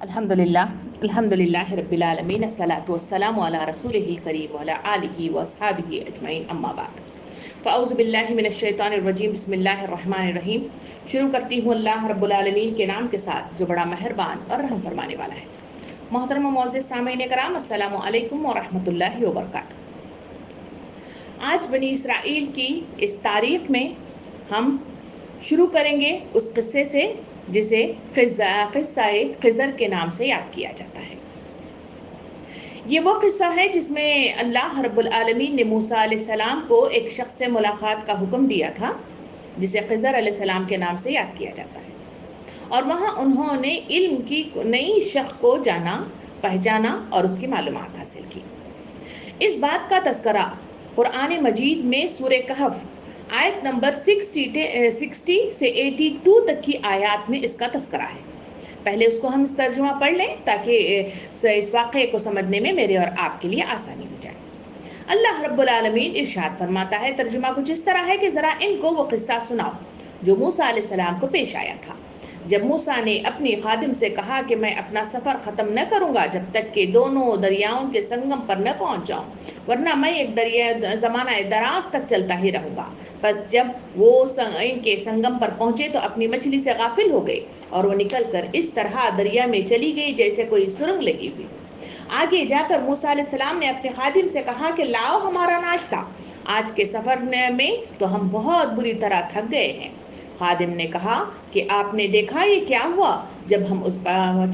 الحمدللہ رب العالمین الصلاۃ والسلام علی رسولہ الکریم وعلی آلہ واصحابہ اجمعین اما بعد فاعوذ باللہ من الشیطان الرجیم بسم اللہ الرحمن الرحیم۔ شروع کرتی ہوں اللہ رب العالمین کے نام کے ساتھ جو بڑا مہربان اور رحم فرمانے والا ہے۔ محترم و معزز سامعین کرام، السلام علیکم ورحمۃ اللہ وبرکاتہ۔ آج بنی اسرائیل کی اس تاریخ میں ہم شروع کریں گے اس قصے سے جسے قصہ خضر کے نام سے یاد کیا جاتا ہے۔ یہ وہ قصہ ہے جس میں اللہ رب العالمین نے موسیٰ علیہ السلام کو ایک شخص سے ملاقات کا حکم دیا تھا جسے خضر علیہ السلام کے نام سے یاد کیا جاتا ہے، اور وہاں انہوں نے علم کی نئی شق کو جانا، پہچانا اور اس کی معلومات حاصل کی۔ اس بات کا تذکرہ قرآن مجید میں سورہ کہف آیت نمبر 60 سے 82 تک کی آیات میں اس کا تذکرہ ہے۔ پہلے اس کو ہم اس ترجمہ پڑھ لیں تاکہ اس واقعے کو سمجھنے میں میرے اور آپ کے لیے آسانی ہو جائے۔ اللہ رب العالمین ارشاد فرماتا ہے، ترجمہ کچھ اس طرح ہے کہ ذرا ان کو وہ قصہ سناؤ جو موسیٰ علیہ السلام کو پیش آیا تھا، جب موسیٰ نے اپنی خادم سے کہا کہ میں اپنا سفر ختم نہ کروں گا جب تک کہ دونوں دریاؤں کے سنگم پر نہ پہنچ جاؤں، ورنہ میں ایک زمانہ دراز تک چلتا ہی رہوں گا۔ پس جب وہ ان کے سنگم پر پہنچے تو اپنی مچھلی سے غافل ہو گئے اور وہ نکل کر اس طرح دریا میں چلی گئی جیسے کوئی سرنگ لگی ہوئی۔ آگے جا کر موسیٰ علیہ السلام نے اپنے خادم سے کہا کہ لاؤ ہمارا ناشتہ، آج کے سفر میں تو ہم بہت بری طرح تھک گئے ہیں۔ خادم نے کہا کہ آپ نے دیکھا یہ کیا ہوا؟ جب ہم اس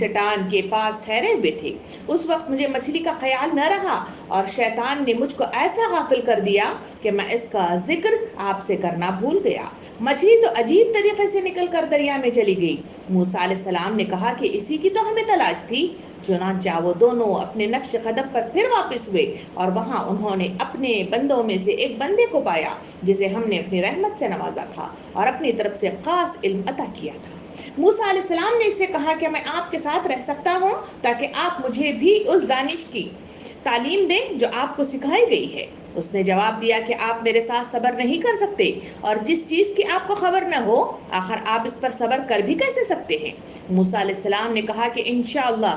چٹان کے پاس ٹھہرے ہوئے تھے اس وقت مجھے مچھلی کا خیال نہ رہا اور شیطان نے مجھ کو ایسا غافل کر دیا کہ میں اس کا ذکر آپ سے کرنا بھول گیا۔ مچھلی تو عجیب طریقے سے نکل کر دریا میں چلی گئی۔ موسیٰ علیہ السلام نے کہا کہ اسی کی تو ہمیں تلاش تھی۔ چنانچہ وہ دونوں اپنے نقش قدم پر پھر واپس ہوئے اور وہاں انہوں نے اپنے بندوں میں سے ایک بندے کو پایا جسے ہم نے اپنی رحمت سے نوازا تھا اور اپنی طرف سے خاص علم عطا کیا تھا۔ موسیٰ علیہ السلام نے اسے کہا کہ میں آپ کے ساتھ رہ سکتا ہوں تاکہ آپ مجھے بھی اس دانش کی تعلیم دیں جو آپ کو سکھائی گئی ہے۔ اس نے جواب دیا کہ آپ میرے ساتھ صبر نہیں کر سکتے، اور جس چیز کی آپ کو خبر نہ ہو آخر آپ اس پر صبر کر بھی کیسے سکتے ہیں؟ موسیٰ علیہ السلام نے کہا کہ انشاءاللہ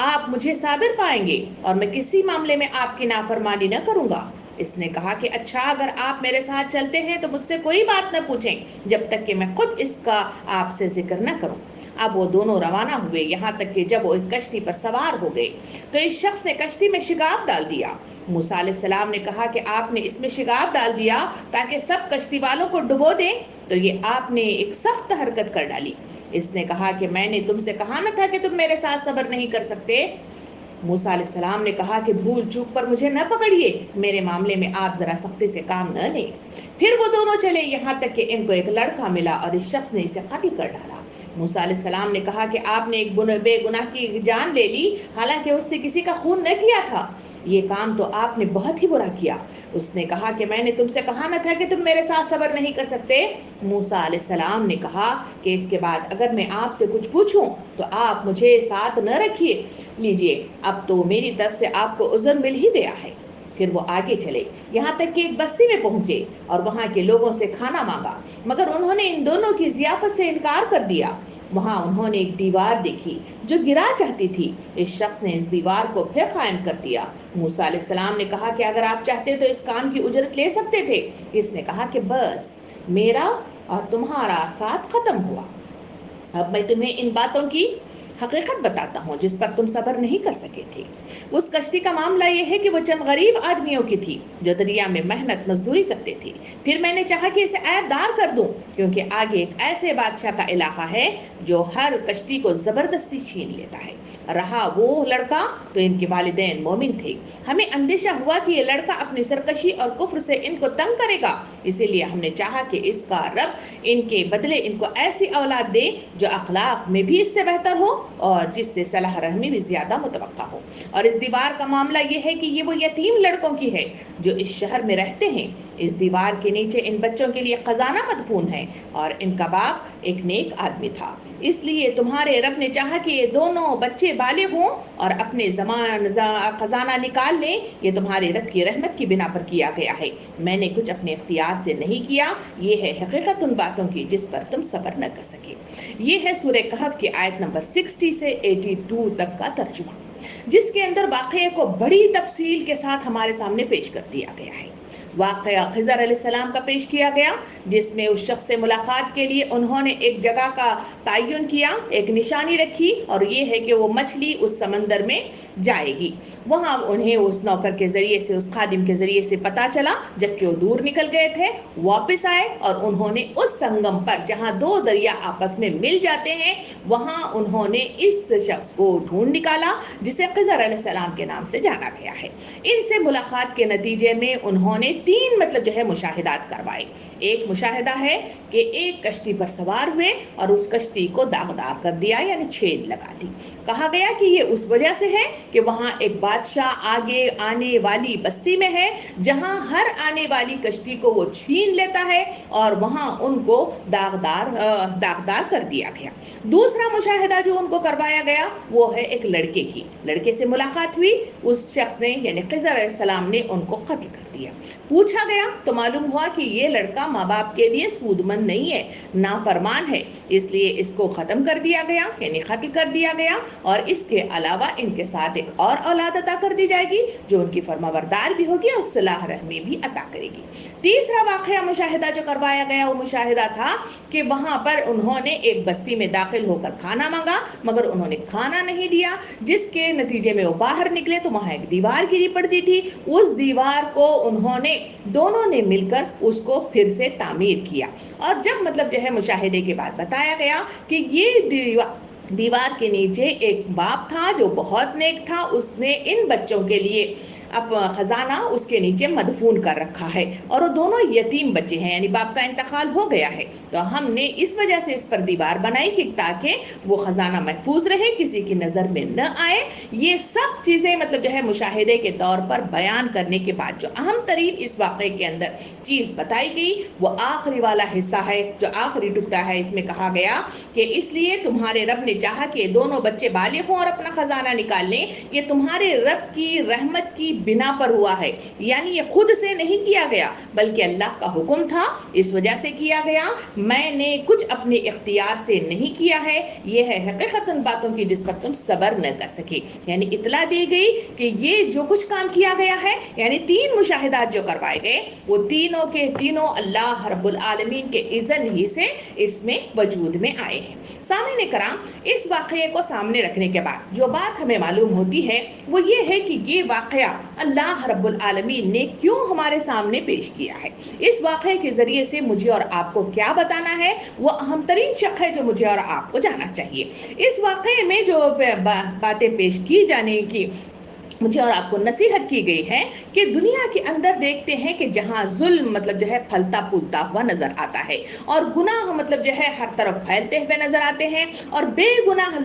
آپ مجھے صابر پائیں گے اور میں کسی معاملے میں آپ کی نافرمانی نہ کروں گا۔ اس نے کہا کہ اچھا، اگر آپ میرے ساتھ چلتے ہیں تو مجھ سے کوئی بات نہ پوچھیں جب تک کہ میں خود اس کا آپ سے ذکر نہ کروں۔ اب وہ دونوں روانہ ہوئے، یہاں تک کہ جب وہ ایک کشتی پر سوار ہو گئے تو اس شخص نے کشتی میں شگاف ڈال دیا۔ موسیٰ علیہ السلام نے کہا کہ آپ نے اس میں شگاف ڈال دیا تاکہ سب کشتی والوں کو ڈبو دیں، تو یہ آپ نے ایک سخت حرکت کر ڈالی۔ اس نے کہا کہ میں نے تم سے کہا نہ تھا کہ تم میرے ساتھ صبر نہیں کر سکتے؟ موسیٰ علیہ السلام نے کہا کہ بھول چوک پر مجھے نہ پکڑیے، میرے معاملے میں آپ ذرا سختی سے کام نہ لیں۔ پھر وہ دونوں چلے یہاں تک کہ ان کو ایک لڑکا ملا اور اس شخص نے اسے قتل کر ڈالا۔ موسیٰ علیہ السلام نے کہا کہ آپ نے ایک بے گناہ کی جان لے لی حالانکہ اس نے کسی کا خون نہ کیا تھا، یہ کام تو آپ نے بہت ہی برا کیا۔ اس نے کہا کہ میں نے تم سے کہا نہ تھا کہ تم میرے ساتھ صبر نہیں کر سکتے؟ موسیٰ علیہ السلام نے کہا کہ اس کے بعد اگر میں آپ سے کچھ پوچھوں تو آپ مجھے ساتھ نہ رکھیے لیجئے، اب تو میری طرف سے آپ کو عذر مل ہی گیا ہے۔ پھر وہ آگے چلے یہاں تک کہ ایک بستی میں پہنچے اور وہاں کے لوگوں سے کھانا مانگا، مگر انہوں نے ان دونوں کی ضیافت سے انکار کر دیا۔ وہاں انہوں نے ایک دیوار دیکھی جو گرا چاہتی تھی، اس شخص نے اس دیوار کو پھر قائم کر دیا۔ موسیٰ علیہ السلام نے کہا کہ اگر آپ چاہتے تو اس کام کی اجرت لے سکتے تھے۔ اس نے کہا کہ بس میرا اور تمہارا ساتھ ختم ہوا، اب میں تمہیں ان باتوں کی حقیقت بتاتا ہوں جس پر تم صبر نہیں کر سکے تھے۔ اس کشتی کا معاملہ یہ ہے کہ وہ چند غریب آدمیوں کی تھی جو دریا میں محنت مزدوری کرتے تھے۔ پھر میں نے چاہا کہ اسے عیب دار کر دوں کیونکہ آگے ایک ایسے بادشاہ کا علاقہ ہے جو ہر کشتی کو زبردستی چھین لیتا ہے۔ رہا وہ لڑکا تو ان کے والدین مومن تھے، ہمیں اندیشہ ہوا کہ یہ لڑکا اپنی سرکشی اور کفر سے ان کو تنگ کرے گا، اسی لیے ہم نے چاہا کہ اس کا رب ان کے بدلے ان کو ایسی اولاد دے جو اخلاق میں بھی اس سے بہتر ہو اور جس سے صلح رحمی بھی زیادہ متوقع ہو۔ اور اس دیوار کا معاملہ یہ ہے کہ یہ وہ یتیم لڑکوں کی ہے جو اس شہر میں رہتے ہیں۔ اس دیوار کے نیچے ان بچوں کے لیے خزانہ مدفون ہے اور ان کا باپ ایک نیک آدمی تھا، اس لیے تمہارے رب نے چاہا کہ یہ دونوں بچے بالغ ہوں اور اپنے خزانہ نکال لیں، یہ تمہارے رب کی رحمت کی بنا پر کیا گیا ہے، میں نے کچھ اپنے اختیار سے نہیں کیا، یہ ہے حقیقت ان باتوں کی جس پر تم صبر نہ کر سکے۔ یہ ہے سورہ کہف کی آیت نمبر 60 60 سے 82 تک کا ترجمہ، جس کے اندر واقعے کو بڑی تفصیل کے ساتھ ہمارے سامنے پیش کر دیا گیا ہے۔ واقعہ خضر علیہ السلام کا پیش کیا گیا، جس میں اس شخص سے ملاقات کے لیے انہوں نے ایک جگہ کا تعین کیا، ایک نشانی رکھی، اور یہ ہے کہ وہ مچھلی اس سمندر میں جائے گی۔ وہاں انہیں اس نوکر کے ذریعے سے، اس خادم کے ذریعے سے پتہ چلا، جبکہ وہ دور نکل گئے تھے، واپس آئے اور انہوں نے اس سنگم پر جہاں دو دریا آپس میں مل جاتے ہیں، وہاں انہوں نے اس شخص کو ڈھونڈ نکالا جسے خضر علیہ السلام کے نام سے جانا گیا ہے۔ ان سے ملاقات کے نتیجے میں انہوں نے 3 مشاہدات کروائے۔ ایک مشاہدہ ہے کہ ایک کشتی پر سوار ہوئے اور اس کشتی کو داغدار کر دیا، یعنی چھید لگا دی۔ کہا گیا کہ یہ اس وجہ سے ہے کہ وہاں ایک بادشاہ آگے آنے والی بستی میں ہے، جہاں ہر آنے والی کشتی کو وہ چھین لیتا ہے، اور وہاں ان کو داغدار کر دیا گیا۔ دوسرا مشاہدہ جو ان کو کروایا گیا وہ ہے ایک لڑکے سے ملاقات ہوئی، اس شخص نے یعنی خضر علیہ السلام نے ان کو قتل کر دیا۔ پوچھا گیا تو معلوم ہوا کہ یہ لڑکا ماں باپ کے لیے سودمند نہیں ہے، نافرمان ہے، اس لیے اس کو ختم کر دیا گیا، یعنی قتل کر دیا گیا، اور اس کے علاوہ ان کے ساتھ ایک اور اولاد عطا کر دی جائے گی جو ان کی فرمانبردار بھی ہوگی اور صلح رحمی بھی عطا کرے گی۔ تیسرا واقعہ مشاہدہ جو کروایا گیا وہ مشاہدہ تھا کہ وہاں پر انہوں نے ایک بستی میں داخل ہو کر کھانا مانگا، مگر انہوں نے کھانا نہیں دیا، جس کے نتیجے میں وہ باہر نکلے تو وہاں ایک دیوار گری پڑتی تھی۔ اس دیوار کو انہوں نے دونوں نے مل کر اس کو پھر سے تعمیر کیا، اور جب مشاہدے کے بعد بتایا گیا کہ یہ دیوار کے نیچے ایک باپ تھا جو بہت نیک تھا، اس نے ان بچوں کے لیے اب خزانہ اس کے نیچے مدفون کر رکھا ہے، اور وہ دونوں یتیم بچے ہیں، یعنی باپ کا انتقال ہو گیا ہے، تو ہم نے اس وجہ سے اس پر دیوار بنائی کہ تاکہ وہ خزانہ محفوظ رہے، کسی کی نظر میں نہ آئے۔ یہ سب چیزیں مشاہدے کے طور پر بیان کرنے کے بعد جو اہم ترین اس واقعے کے اندر چیز بتائی گئی وہ آخری والا حصہ ہے، جو آخری ٹکڑا ہے۔ اس میں کہا گیا کہ اس لیے تمہارے رب نے چاہا کہ دونوں بچے بالغ ہوں اور اپنا خزانہ نکال لیں، یہ تمہارے رب کی رحمت کی بنا پر ہوا ہے، یعنی یہ خود سے نہیں کیا گیا بلکہ اللہ کا حکم تھا، اس وجہ سے کیا گیا، میں نے کچھ اپنے اختیار سے نہیں کیا ہے، یہ ہے حقیقت ان باتوں کی جس پر تم صبر نہ کر سکے۔ یعنی اطلاع دی گئی کہ یہ جو کچھ کام کیا گیا ہے، یعنی 3 مشاہدات جو کروائے گئے وہ تینوں کے تینوں اللہ رب العالمین کے اذن ہی سے اس میں وجود میں آئے ہیں۔ سامعین کرام، اس واقعے کو سامنے رکھنے کے بعد جو بات ہمیں معلوم ہوتی ہے وہ یہ ہے کہ یہ واقعہ اللہ رب العالمین نے کیوں ہمارے سامنے پیش کیا ہے۔ اس واقعے کے ذریعے سے مجھے اور آپ کو کیا بتانا ہے، وہ اہم ترین شق ہے جو مجھے اور آپ کو جاننا چاہیے۔ اس واقعے میں جو باتیں پیش کی جانے کی مجھے اور آپ کو نصیحت کی گئی ہے کہ دنیا کے اندر دیکھتے ہیں کہ جہاں ظلم پھلتا پھولتا ہوا نظر آتا ہے، اور گناہ ہر طرف پھیلتے ہوئے نظر آتے ہیں، اور بے گناہ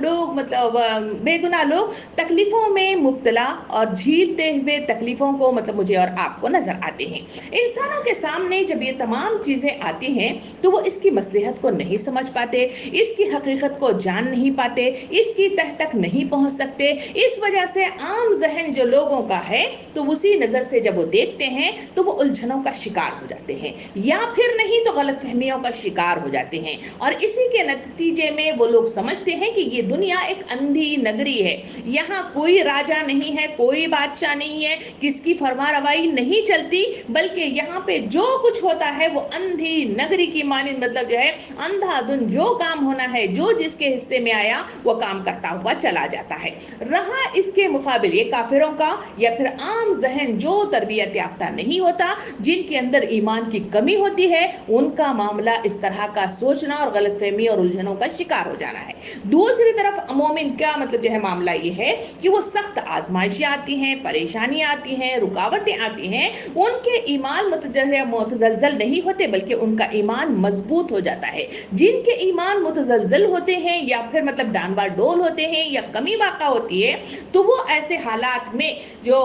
لوگ تکلیفوں میں مبتلا اور جھیلتے ہوئے تکلیفوں کو مجھے اور آپ کو نظر آتے ہیں۔ انسانوں کے سامنے جب یہ تمام چیزیں آتی ہیں تو وہ اس کی مصلحت کو نہیں سمجھ پاتے، اس کی حقیقت کو جان نہیں پاتے، اس کی تہ تک نہیں پہنچ سکتے۔ اس وجہ سے عام ذہن جو لوگوں کا ہے تو اسی نظر سے جب وہ دیکھتے ہیں تو وہ الجھنوں کا شکار ہو جاتے ہیں، یا پھر نہیں تو غلط فہمیوں کا شکار ہو جاتے ہیں، اور اسی کے نتیجے میں وہ لوگ سمجھتے ہیں کہ یہ دنیا ایک اندھی نگری ہے، یہاں کوئی راجا نہیں ہے، کوئی بادشاہ نہیں ہے، کس کی فرما روائی نہیں چلتی، بلکہ یہاں پہ جو کچھ ہوتا ہے وہ اندھی نگری کی مانند اندھا دھن جو کام ہونا ہے، جو جس کے حصے میں آیا وہ کام کرتا ہوا چلا جاتا ہے۔ رہا اس کے مقابل یہ کافروں کا یا پھر عام ذہن جو تربیت یافتہ نہیں ہوتا، جن کے اندر ایمان کی کمی ہوتی ہے، ان کا معاملہ اس طرح کا سوچنا اور غلط فہمی اور الجھنوں کا شکار ہو جانا ہے۔ دوسری طرف مومن کا معاملہ یہ ہے کہ وہ سخت آزمائشیں آتی ہیں، پریشانیاں آتی ہیں، رکاوٹیں آتی ہیں، ان کے ایمان متزلزل نہیں ہوتے بلکہ ان کا ایمان مضبوط ہو جاتا ہے۔ جن کے ایمان متزلزل ہوتے ہیں یا پھر ڈانوا ڈول ہوتے ہیں یا کمی واقع ہوتی ہے، تو وہ ایسے حالات ساتھ میں جو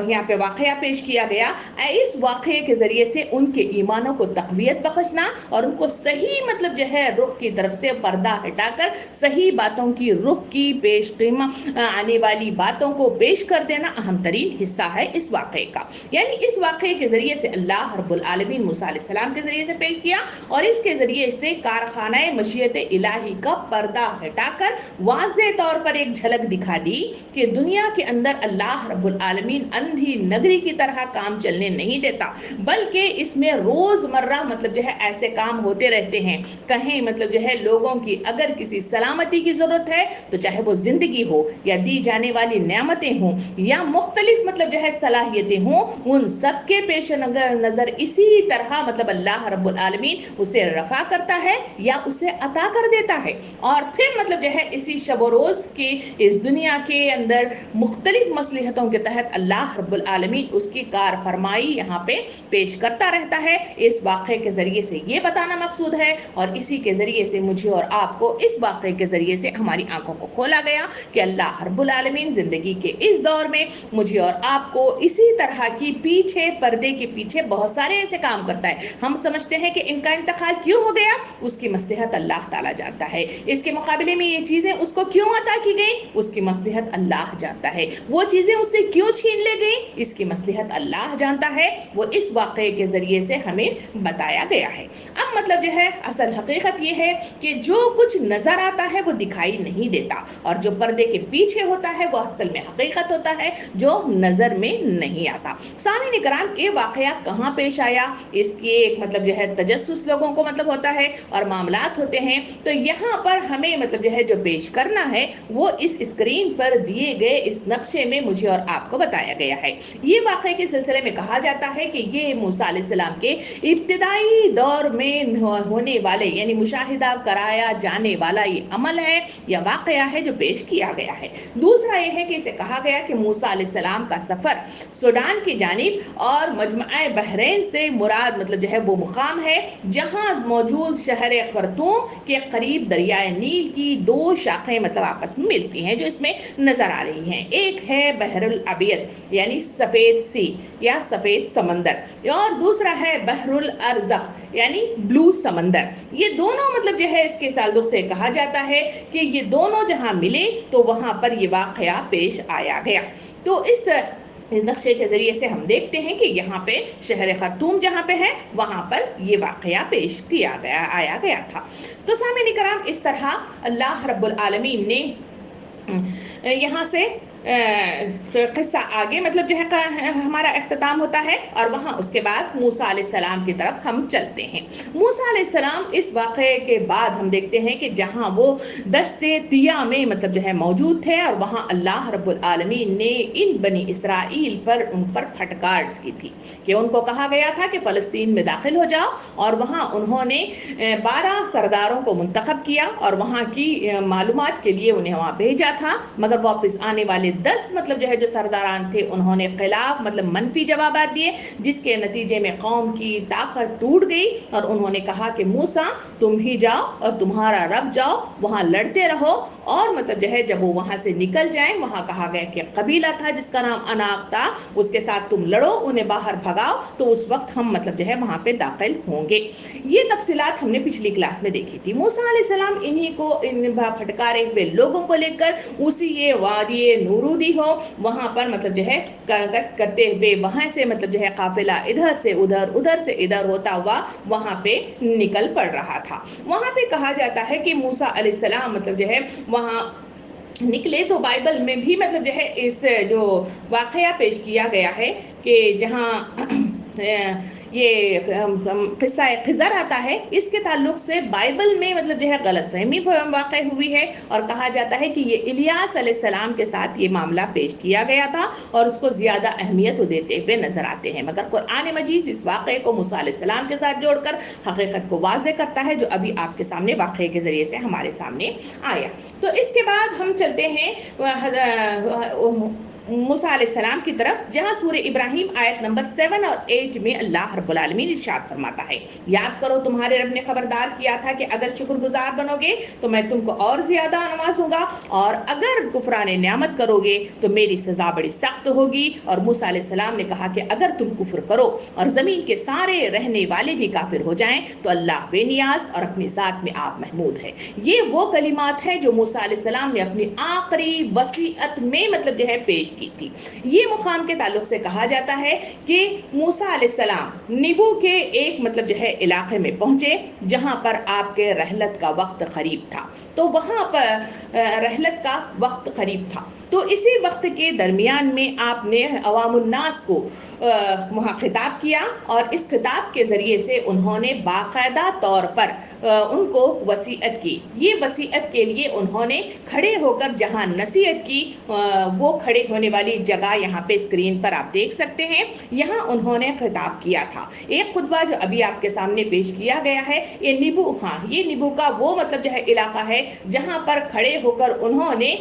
یہاں پہ واقعہ پیش کیا گیا، اس واقعے کے ذریعے سے ان کے ایمانوں کو تقویت بخشنا اور ان کو صحیح مطلب جو ہے رخ کی طرف سے پردہ ہٹا کر صحیح باتوں کی رخ کی پیش قیمت آنے والی باتوں کو پیش کر دینا اہم ترین حصہ ہے اس واقعے کا۔ یعنی اس واقعے کے ذریعے سے اللہ رب العالمین موسیٰ علیہ السلام کے ذریعے سے پیش کیا اور اس کے ذریعے سے کارخانہ مشیت الہی کا پردہ ہٹا کر واضح طور پر ایک جھلک دکھا دی کہ دنیا کے اندر اللہ رب العالمین اندھی نگری کی طرح کام چلنے نہیں دیتا، بلکہ اس میں روز مرہ مطلب جو ہے ایسے کام ہوتے رہتے ہیں۔ کہیں مطلب جو ہے لوگوں کی اگر کسی سلامتی کی ضرورت ہے تو چاہے وہ زندگی ہو یا دی جانے والی نعمتیں ہوں یا مختلف مطلب جو ہے صلاحیتیں ہوں، ان سب کے پیش نظر اسی طرح مطلب اللہ رب العالمین اسے رفع کرتا ہے یا اسے عطا کر دیتا ہے، اور پھر مطلب جو ہے اسی شب و روز کی اس دنیا کے اندر مختلف مصلحتوں کے تحت اللہ رب العالمین اس کی کار فرمائی یہاں پہ پیش کرتا رہتا ہے۔ اس واقعے کے ذریعے سے یہ بتانا مقصود ہے، اور اسی کے ذریعے سے مجھے اور آپ کو اس واقعے کے ذریعے سے ہماری آنکھوں کو کھولا گیا کہ اللہ رب العالمین زندگی کے اس دور میں مجھے اور آپ کو اسی طرح کی پیچھے پردے کے پیچھے بہت سارے ایسے کام کرتا ہے۔ ہم سمجھتے ہیں کہ ان کا انتقال کیوں ہو گیا، اس کی مصلحت اللہ تعالیٰ جانتا ہے۔ اس کے مقابلے میں یہ چیزیں اس کو کیوں عطا کی گئی، اس کی مصلحت اللہ جانتا ہے۔ وہ چیزیں اس سے کیوں چھین لے گئی، اس کی مصلحت اللہ جانتا ہے۔ وہ اس واقعے کے ذریعے سے ہمیں بتایا گیا ہے۔ اب مطلب جو ہے اصل حقیقت یہ ہے کہ جو کچھ نظر آتا ہے وہ دکھائی نہیں دیتا، اور جو پردے کے پیچھے ہوتا ہے وہ اصل میں حقیقت ہوتا ہے جو نظر میں نہیں آتا۔ سامعین کرام، یہ واقعہ کہاں پیش آیا، اس کی ایک مطلب جو ہے تجسس لوگوں کو مطلب ہوتا ہے اور معاملات ہوتے ہیں، تو یہاں پر ہمیں مطلب جو ہے جو پیش کرنا ہے وہ اس اسکرین پر دیے گئے اس نقشے میں مجھے اور آپ کو بتایا گیا ہے۔ یہ واقعے کے سلسلے میں کہا جاتا ہے کہ یہ موسیٰ علیہ السلام کے ابتدائی دور میں ہونے والے یعنی مشاہدہ کرایا جانے والا یہ عمل ہے یا واقعہ ہے جو پیش کیا گیا ہے۔ دوسرا یہ ہے کہ اسے کہا گیا کہ موسیٰ علیہ السلام کا سفر سوڈان کی جانب اور مجمع بحرین سے مراد مطلب جو ہے وہ مقام ہے جہاں موجود شہر خرطوم کے قریب دریائے نیل کی دو شاخیں مطلب آپس میں ملتی ہیں جو اس میں نظر آ رہی ہیں۔ ایک ہے بحر الابیض یعنی سفید سی یا سفید سمندر، اور دوسرا ہے بحر الارزخ یعنی بلو سمندر۔ یہ دونوں مطلب جو ہے اس کے تعلق سے کہا جاتا ہے کہ یہ دونوں جہاں ملے تو وہاں پر یہ واقعہ پیش آیا گیا۔ تو اس نقشے کے ذریعے سے ہم دیکھتے ہیں کہ یہاں پہ شہر خرطوم جہاں پہ ہے وہاں پر یہ واقعہ پیش کیا گیا آیا گیا تھا۔ تو سامعین کرام، اس طرح اللہ رب العالمین نے یہاں سے قصہ آگے مطلب جو ہے ہمارا اختتام ہوتا ہے، اور وہاں اس کے بعد موسیٰ علیہ السلام کی طرف ہم چلتے ہیں۔ موسیٰ علیہ السلام اس واقعے کے بعد ہم دیکھتے ہیں کہ جہاں وہ دشت طیہ میں مطلب جو ہے موجود تھے، اور وہاں اللہ رب العالمین نے ان بنی اسرائیل پر ان پر پھٹکار کی تھی کہ ان کو کہا گیا تھا کہ فلسطین میں داخل ہو جاؤ، اور وہاں انہوں نے 12 سرداروں کو منتخب کیا اور وہاں کی معلومات کے لیے انہیں وہاں بھیجا تھا، مگر واپس آنے والے 10 مطلب جو ہے جو سرداران تھے انہوں نے خلاف مطلب منفی جوابات دیے، جس کے نتیجے میں قوم کی طاقت ٹوٹ گئی، اور انہوں نے کہا کہ موسیٰ تم ہی جاؤ اور تمہارا رب جاؤ وہاں لڑتے رہو، اور مطلب جو ہے جب وہ وہاں سے نکل جائیں، وہاں کہا گیا کہ قبیلہ تھا جس کا نام اناق تھا، اس کے ساتھ تم لڑو، انہیں باہر بھگاؤ، تو اس وقت ہم مطلب جو ہے وہاں پہ داخل ہوں گے۔ یہ تفصیلات ہم نے پچھلی کلاس میں دیکھی تھی۔ موسیٰ علیہ السلام انہی کو ان پھٹکارے ہوئے لوگوں کو لے کر اسی یہ وادی نورودی ہو وہاں پر مطلب جو ہے گشت کرتے ہوئے وہاں سے مطلب جو ہے قافلہ ادھر سے ادھر ادھر سے ادھر ہوتا ہوا وہاں پہ نکل پڑ رہا تھا۔ وہاں پہ کہا جاتا ہے کہ موسیٰ علیہ السلام مطلب جو ہے وہاں نکلے، تو بائبل میں بھی مطلب جو ہے اس جو واقعہ پیش کیا گیا ہے کہ جہاں یہ قصہ خضر آتا ہے، اس کے تعلق سے بائبل میں مطلب جو ہے غلط فہمی واقع ہوئی ہے، اور کہا جاتا ہے کہ یہ الیاس علیہ السلام کے ساتھ یہ معاملہ پیش کیا گیا تھا اور اس کو زیادہ اہمیت دیتے ہوئے نظر آتے ہیں، مگر قرآن مجید اس واقعے کو موسیٰ علیہ السلام کے ساتھ جوڑ کر حقیقت کو واضح کرتا ہے جو ابھی آپ کے سامنے واقعے کے ذریعے سے ہمارے سامنے آیا۔ تو اس کے بعد ہم چلتے ہیں موسیٰ علیہ السلام کی طرف، جہاں سورہ ابراہیم آیت نمبر 7 اور 8 میں اللہ رب العالمین ارشاد فرماتا ہے، یاد کرو تمہارے رب نے خبردار کیا تھا کہ اگر شکر گزار بنو گے تو میں تم کو اور زیادہ نوازوں گا، اور اگر کفران نعمت کرو گے تو میری سزا بڑی سخت ہوگی۔ اور موسیٰ علیہ السلام نے کہا کہ اگر تم کفر کرو اور زمین کے سارے رہنے والے بھی کافر ہو جائیں تو اللہ بے نیاز اور اپنی ذات میں آپ محمود ہے۔ یہ وہ کلمات ہیں جو موسیٰ علیہ السلام نے اپنی آخری وصیت میں مطلب جو ہے پیش کی تھی۔ یہ مقام کے تعلق سے کہا جاتا ہے کہ موسیٰ علیہ السلام نیبو کے ایک مطلب جو ہے علاقے میں پہنچے جہاں پر آپ کے رحلت کا وقت قریب تھا، تو وہاں پر رحلت کا وقت قریب تھا، تو اسی وقت کے درمیان میں آپ نے عوام الناس کو وہاں خطاب کیا، اور اس خطاب کے ذریعے سے انہوں نے باقاعدہ طور پر ان کو وصیت کی۔ یہ وصیت کے لیے انہوں نے کھڑے ہو کر جہاں نصیحت کی، وہ کھڑے ہونے والی جگہ یہاں پہ اسکرین پر آپ دیکھ سکتے ہیں، یہاں انہوں نے خطاب کیا تھا۔ ایک خطبہ جو ابھی آپ کے سامنے پیش کیا گیا ہے، یہ نیبو، ہاں یہ نیبو کا وہ مطلب جو ہے علاقہ ہے جہاں پر کھڑے ہو کر انہوں نے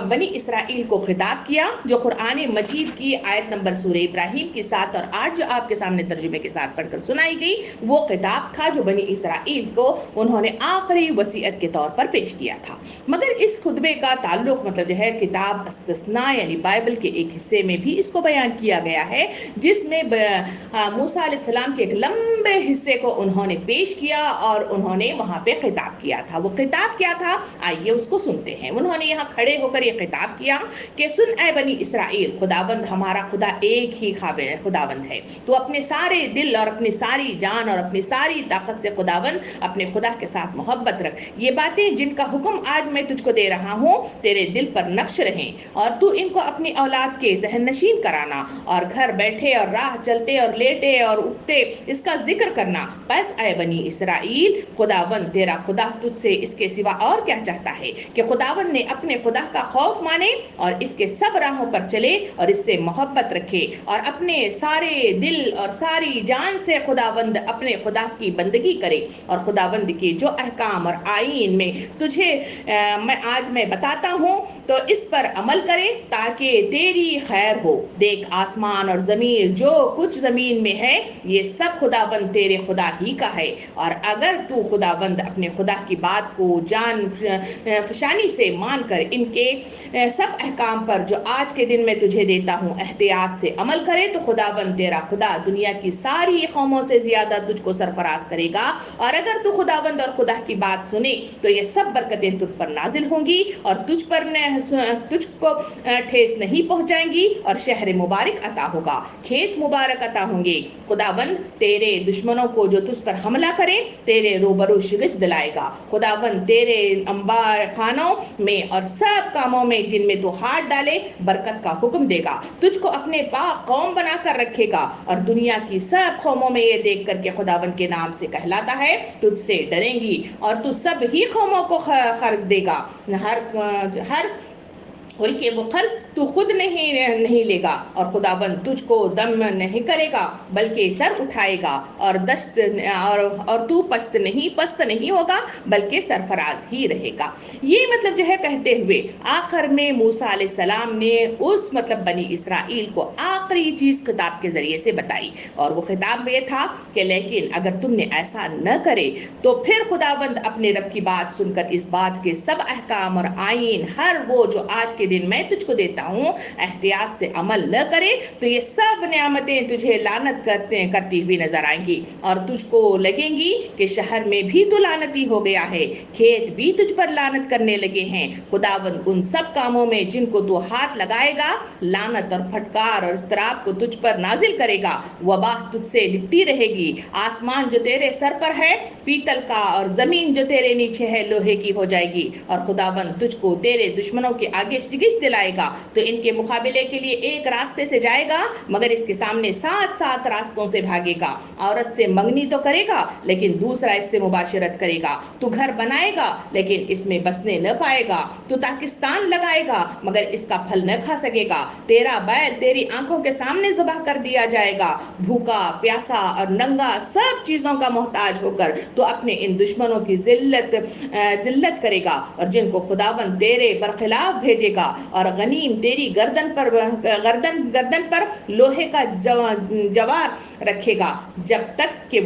بنی اسرائیل کو خطاب کیا، جو قرآن مجید کی آیت نمبر سورہ ابراہیم کی 7 اور 8 جو آپ کے سامنے ترجمے کے ساتھ پڑھ کر سنائی گئی، وہ خطاب تھا جو بنی اسرائیل کو انہوں نے آخری وصیت کے طور پر پیش کیا تھا۔ مگر اس خطبے کا تعلق مطلب جو ہے کتاب استثناء یعنی بائبل کے ایک حصے میں بھی اس کو بیان کیا گیا ہے، جس میں موسیٰ علیہ السلام کے ایک لمبے حصے کو انہوں نے پیش کیا اور انہوں نے وہاں پہ خطاب کیا تھا۔ وہ خطاب کیا تھا، آئیے اس کو سنتے ہیں۔ انہوں نے یہاں کھڑے ہو کر یہ خطاب کیا کہ سن اے بنی اسرائیل، خداوند ہمارا خدا ایک ہی خداوند ہے، تو اپنے سارے دل اور اپنی ساری جان اور اپنی ساری طاقت سے خداوند اپنے خدا کے ساتھ محبت رکھ۔ یہ باتیں جن کا حکم آج میں تجھ کو دے رہا ہوں تیرے دل پر نقش رہیں، اور تو ان کو اپنی اولاد کے ذہن نشین کرانا، اور گھر بیٹھے اور راہ چلتے اور لیٹے اور اٹھتے اس کا ذکر کرنا۔ بس اے بنی اسرائیل، خداوند تیرا خدا تجھ سے اس کے سوا اور کیا چاہتا ہے کہ خداوند نے اپنے خدا کا خوف مانے اور اس کے سب راہوں پر چلے اور اس سے محبت رکھے، اور اپنے سارے دل اور ساری جان سے خداوند اپنے خدا کی بندگی کرے، اور خداوند کے جو احکام اور آئین میں تجھے آج میں بتاتا ہوں تو اس پر عمل کرے تاکہ تیری خیر ہو۔ دیکھ آسمان اور زمین جو کچھ زمین میں ہے یہ سب خداوند تیرے خدا ہی کا ہے، اور اگر تو خداوند اپنے خدا کی بات کو جان فشانی سے مان کر ان کے سب احکام پر جو آج کے دن میں تجھے دیتا ہوں احتیاط سے عمل کرے تو خداوند تیرا خدا دنیا کی ساری قوموں سے زیادہ تجھ کو سرفراز کرے گا، اور اگر تو خداوند اور خدا کی بات سنے تو یہ سب برکتیں تجھ پر نازل ہوں گی اور تجھ کو ٹھیس نہیں پہنچائیں گی، اور شہر مبارک عطا ہوگا، کھیت مبارک عطا ہوں گے۔ خداوند تیرے دشمنوں کو جو تجھ پر حملہ کرے تیرے روبرو شکست دلائے گا۔ خداوند تیرے انبار خانوں میں اور سب کاموں میں جن میں تو ہاتھ ڈالے برکت کا حکم دے گا، تجھ کو اپنے پاک قوم بنا کر رکھے گا، اور دنیا کی سب قوموں میں یہ دیکھ کر کے خداوند کے نام سے کہلاتا ہے تجھ سے ڈریں گی، اور تو سب ہی قوموں کو قرض دے گا، ہر بلکہ وہ قرض تو خود نہیں لے گا، اور خداوند تجھ کو دم نہیں کرے گا بلکہ سر اٹھائے گا، اور تو پست نہیں ہوگا بلکہ سرفراز ہی رہے گا۔ یہ مطلب جو ہے کہتے ہوئے آخر میں موسیٰ علیہ السلام نے اس مطلب بنی اسرائیل کو آخری چیز خطاب کے ذریعے سے بتائی، اور وہ خطاب یہ تھا کہ لیکن اگر تم نے ایسا نہ کرے تو پھر خداوند اپنے رب کی بات سن کر اس بات کے سب احکام اور آئین ہر وہ جو آج کے دن میں تجھ کو دیتا ہوں احتیاط سے عمل نہ کرے تو یہ سب نعمتیں تجھے لعنت کرتی ہوئی نظر آئیں گی، اور تجھ کو لگیں گی کہ شہر میں بھی تو لعنتی ہو گیا ہے، کھیت بھی تجھ پر لعنت کرنے لگے ہیں۔ خداوند ان سب کاموں میں جن کو تو ہاتھ لگائے گا لعنت اور پھٹکار اور اضطراب کو تجھ پر نازل کرے گا، وبا تجھ سے لپٹی رہے گی۔ آسمان جو تیرے سر پر ہے پیتل کا، اور زمین جو تیرے نیچے ہے لوہے کی ہو جائے گی، اور خداوند تجھ کو تیرے دشمنوں کے آگے شکست دلائے گا، تو ان کے مقابلے کے لیے ایک راستے سے جائے گا مگر اس کے سامنے 7 راستوں سے بھاگے گا۔ عورت سے منگنی تو کرے گا لیکن دوسرا اس سے مباشرت کرے گا، تو گھر بنائے گا لیکن اس میں بسنے نہ پائے گا، تو پاکستان لگائے گا مگر اس کا پھل نہ کھا سکے گا، تیرا بیل تیری آنکھوں کے سامنے ذبح کر دیا جائے گا، بھوکا پیاسا اور ننگا سب چیزوں کا محتاج ہو کر تو اپنے ان دشمنوں کی ذلت کرے گا، اور جن کو خداوند تیرے برخلاف بھیجے گا گا اور غنیم تیری گردن پر لوہے کا جوار رکھے گا جب تک کہ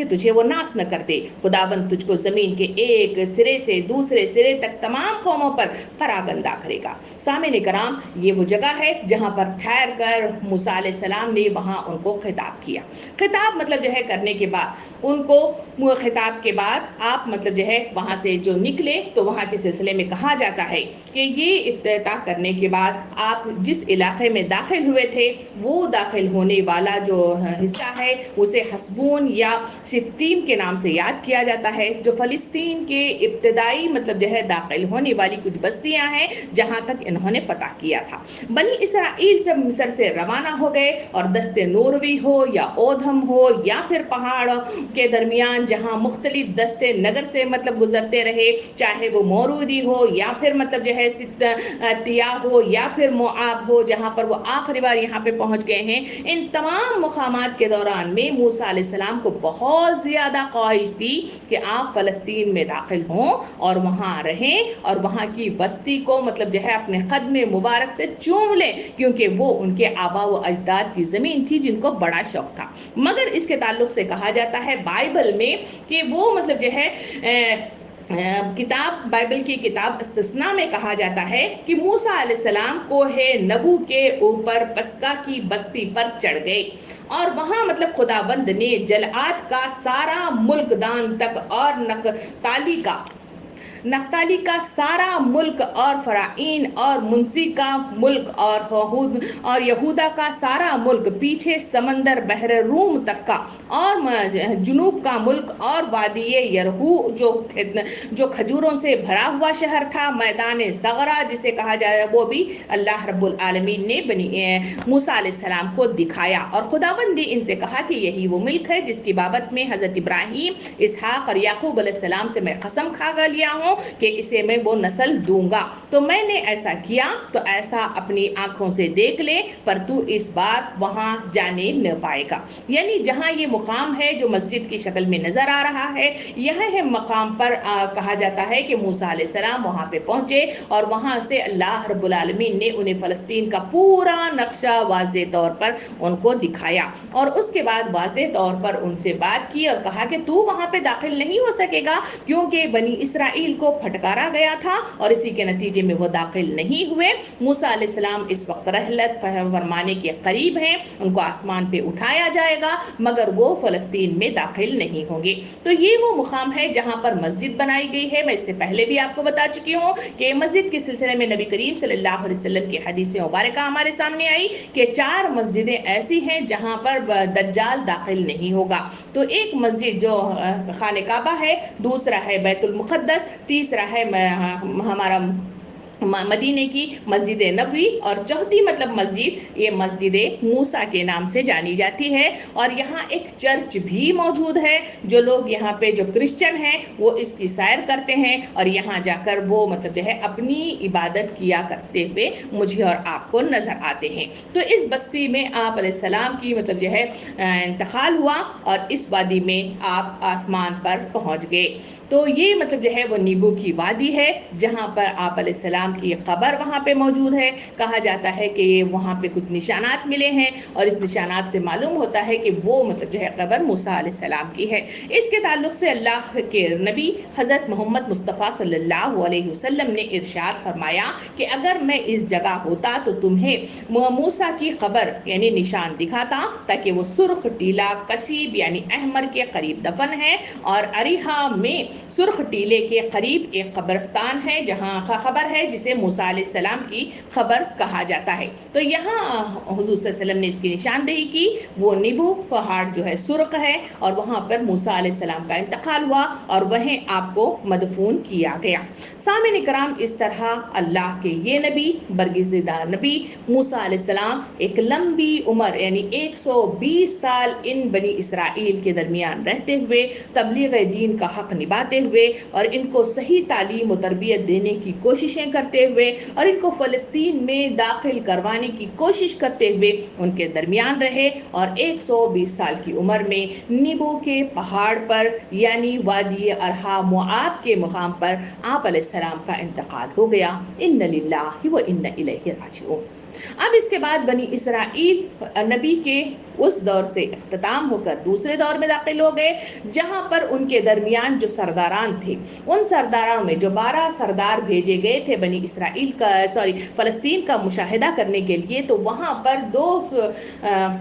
تجھے وہ ناس نہ کر دے۔ خداوند تجھ کو زمین کے ایک سرے سے دوسرے سرے تک تمام قوموں پر پراگندہ کرے گا۔ سامعین کرام، یہ وہ جگہ ہے جہاں پر ٹھہر کر موسیٰ علیہ السلام نے وہاں ان کو خطاب کیا۔ خطاب مطلب جو ہے کرنے کے بعد ان کو خطاب کے بعد آپ مطلب جو ہے وہاں سے جو نکلے تو وہاں کے سلسلے میں کہا جاتا ہے کہ یہ افتتاح کرنے کے بعد آپ جس علاقے میں داخل ہوئے تھے وہ داخل ہونے والا جو حصہ ہے اسے حسبون یا شتیم کے نام سے یاد کیا جاتا ہے، جو فلسطین کے ابتدائی مطلب جو ہے داخل ہونے والی کچھ بستیاں ہیں جہاں تک انہوں نے فتح کیا تھا۔ بنی اسرائیل جب مصر سے روانہ ہو گئے اور دشت نوروی ہو یا اودھم ہو یا پھر پہاڑ کے درمیان جہاں مختلف دشت نگر سے مطلب گزرتے رہے، چاہے وہ مورودی ہو یا پھر مطلب جو ہے تیا ہو یا پھر موآب ہو جہاں پر وہ آخری بار یہاں پہ پہنچ گئے ہیں، ان تمام مقامات کے دوران میں موسیٰ علیہ السلام کو بہت زیادہ خواہش تھی کہ آپ فلسطین میں داخل ہوں اور وہاں رہیں اور وہاں کی بستی کو مطلب جو ہے اپنے قدم مبارک سے چوم لیں، کیونکہ وہ ان کے آبا و اجداد کی زمین تھی جن کو بڑا شوق تھا۔ مگر اس کے تعلق سے کہا جاتا ہے بائبل میں کہ وہ مطلب جو ہے بائبل کی کتاب استثناء میں کہا جاتا ہے کہ موسیٰ علیہ السلام کوہ نبو کے اوپر پسگا کی بستی پر چڑھ گئے اور وہاں مطلب خداوند نے جلعاد کا سارا ملک دان تک اور نفتالی کا سارا ملک اور فرائین اور منسی کا ملک اور یہودا کا سارا ملک، پیچھے سمندر بحر روم تک کا اور جنوب کا ملک اور وادی یرہو جو کھجوروں سے بھرا ہوا شہر تھا، میدان صغرا جسے کہا جائے، وہ بھی اللہ رب العالمین نے موسیٰ علیہ السلام کو دکھایا اور خداوند نے ان سے کہا کہ یہی وہ ملک ہے جس کی بابت میں حضرت ابراہیم، اسحاق اور یعقوب علیہ السلام سے میں قسم کھا لیا ہوں کہ اسے میں وہ نسل دوں گا۔ تو میں نے ایسا کیا تو ایسا اپنی آنکھوں سے دیکھ لے، پر تو اس بار وہاں جانے نہ پائے گا۔ یعنی جہاں یہ مقام ہے جو مسجد کی شکل میں نظر آ رہا ہے، یہ ہے مقام پر کہا جاتا ہے کہ موسیٰ علیہ السلام وہاں پہ پہنچے اور وہاں سے اللہ رب العالمین نے انہیں فلسطین کا پورا نقشہ واضح طور پر ان کو دکھایا اور اس کے بعد واضح طور پر ان سے بات کی اور کہا کہ تو وہاں پہ داخل نہیں ہو سکے گا، کیونکہ بنی اسرائیل کو پھٹکارا گیا تھا اور اسی کے نتیجے میں وہ داخل نہیں ہوئے۔ موسیٰ علیہ السلام اس وقت رحلت فرمانے کے قریب ہیں، ان کو آسمان پہ اٹھایا جائے گا، مگر وہ فلسطین میں داخل نہیں ہوں گے۔ تو یہ وہ مقام ہے جہاں پر مسجد بنائی گئی ہے۔ میں اس سے پہلے بھی آپ کو بتا چکی ہوں کہ مسجد کے سلسلے میں نبی کریم صلی اللہ علیہ وسلم کی حدیث مبارکہ ہمارے سامنے آئی کہ 4 مسجدیں ایسی ہیں جہاں پر دجال داخل نہیں ہوگا۔ تو ایک مسجد جو خانہ کعبہ ہے، دوسرا ہے بیت المقدس، تیسرا ہے ہمارا مدینے کی مسجد نبوی اور چوتھی مطلب مسجد یہ مسجد موسیٰ کے نام سے جانی جاتی ہے۔ اور یہاں ایک چرچ بھی موجود ہے، جو لوگ یہاں پہ جو کرسچن ہیں وہ اس کی سیر کرتے ہیں اور یہاں جا کر وہ مطلب جو ہے اپنی عبادت کیا کرتے ہوئے مجھے اور آپ کو نظر آتے ہیں۔ تو اس بستی میں آپ علیہ السلام کی مطلب جو ہے انتقال ہوا اور اس وادی میں آپ آسمان پر پہنچ گئے۔ تو یہ مطلب جو ہے وہ نیبو کی وادی ہے جہاں پر آپ علیہ السلام کی قبر وہاں پہ موجود ہے۔ کہا جاتا ہے کہ وہاں پہ کچھ نشانات ملے ہیں اور اس نشانات سے معلوم ہوتا ہے کہ وہ مطلب جو ہے قبر موسیٰ علیہ السلام کی ہے۔ اس کے تعلق سے اللہ کے نبی حضرت محمد مصطفیٰ صلی اللہ علیہ وسلم نے ارشاد فرمایا کہ اگر میں اس جگہ ہوتا تو تمہیں موسیٰ کی قبر یعنی نشان دکھاتا، تاکہ وہ سرخ ٹیلہ کسیب یعنی احمر کے قریب دفن ہے اور اریحا میں سرخ ٹیلے کے قریب ایک قبرستان ہے جہاں خبر ہے جسے موسیٰ علیہ السلام کی خبر کہا جاتا ہے۔ تو یہاں حضور صلی اللہ علیہ وسلم نے اس کی نشاندہی کی، وہ نیبو پہاڑ جو ہے سرخ ہے اور وہاں پر موسیٰ علیہ السلام کا انتقال ہوا اور وہیں آپ کو مدفون کیا گیا۔ سامعین کرام، اس طرح اللہ کے یہ نبی برگزیدہ نبی موسیٰ علیہ السلام ایک لمبی عمر یعنی 120 سال ان بنی اسرائیل کے درمیان رہتے ہوئے تبلیغ دین کا حق نبھاتے ہوئے اور ان کو صحیح تعلیم و تربیت دینے کی کوششیں کرتے کرتے ہوئے اور ان کو فلسطین میں داخل کروانے کی کوشش کرتے ہوئے ان کے درمیان رہے، اور 120 سال کی عمر میں نیبو کے پہاڑ پر یعنی وادی ارحا موآب کے مقام پر آپ علیہ السلام کا انتقال ہو گیا۔ ان للہ و انا الیہ راجعون۔ اب اس کے بعد بنی اسرائیل نبی کے اس دور سے اختتام ہو کر دوسرے دور میں داخل ہو گئے، جہاں پر ان کے درمیان جو سرداران تھے، ان سرداروں میں جو 12 سردار بھیجے گئے تھے بنی اسرائیل کا فلسطین کا مشاہدہ کرنے کے لیے، تو وہاں پر 2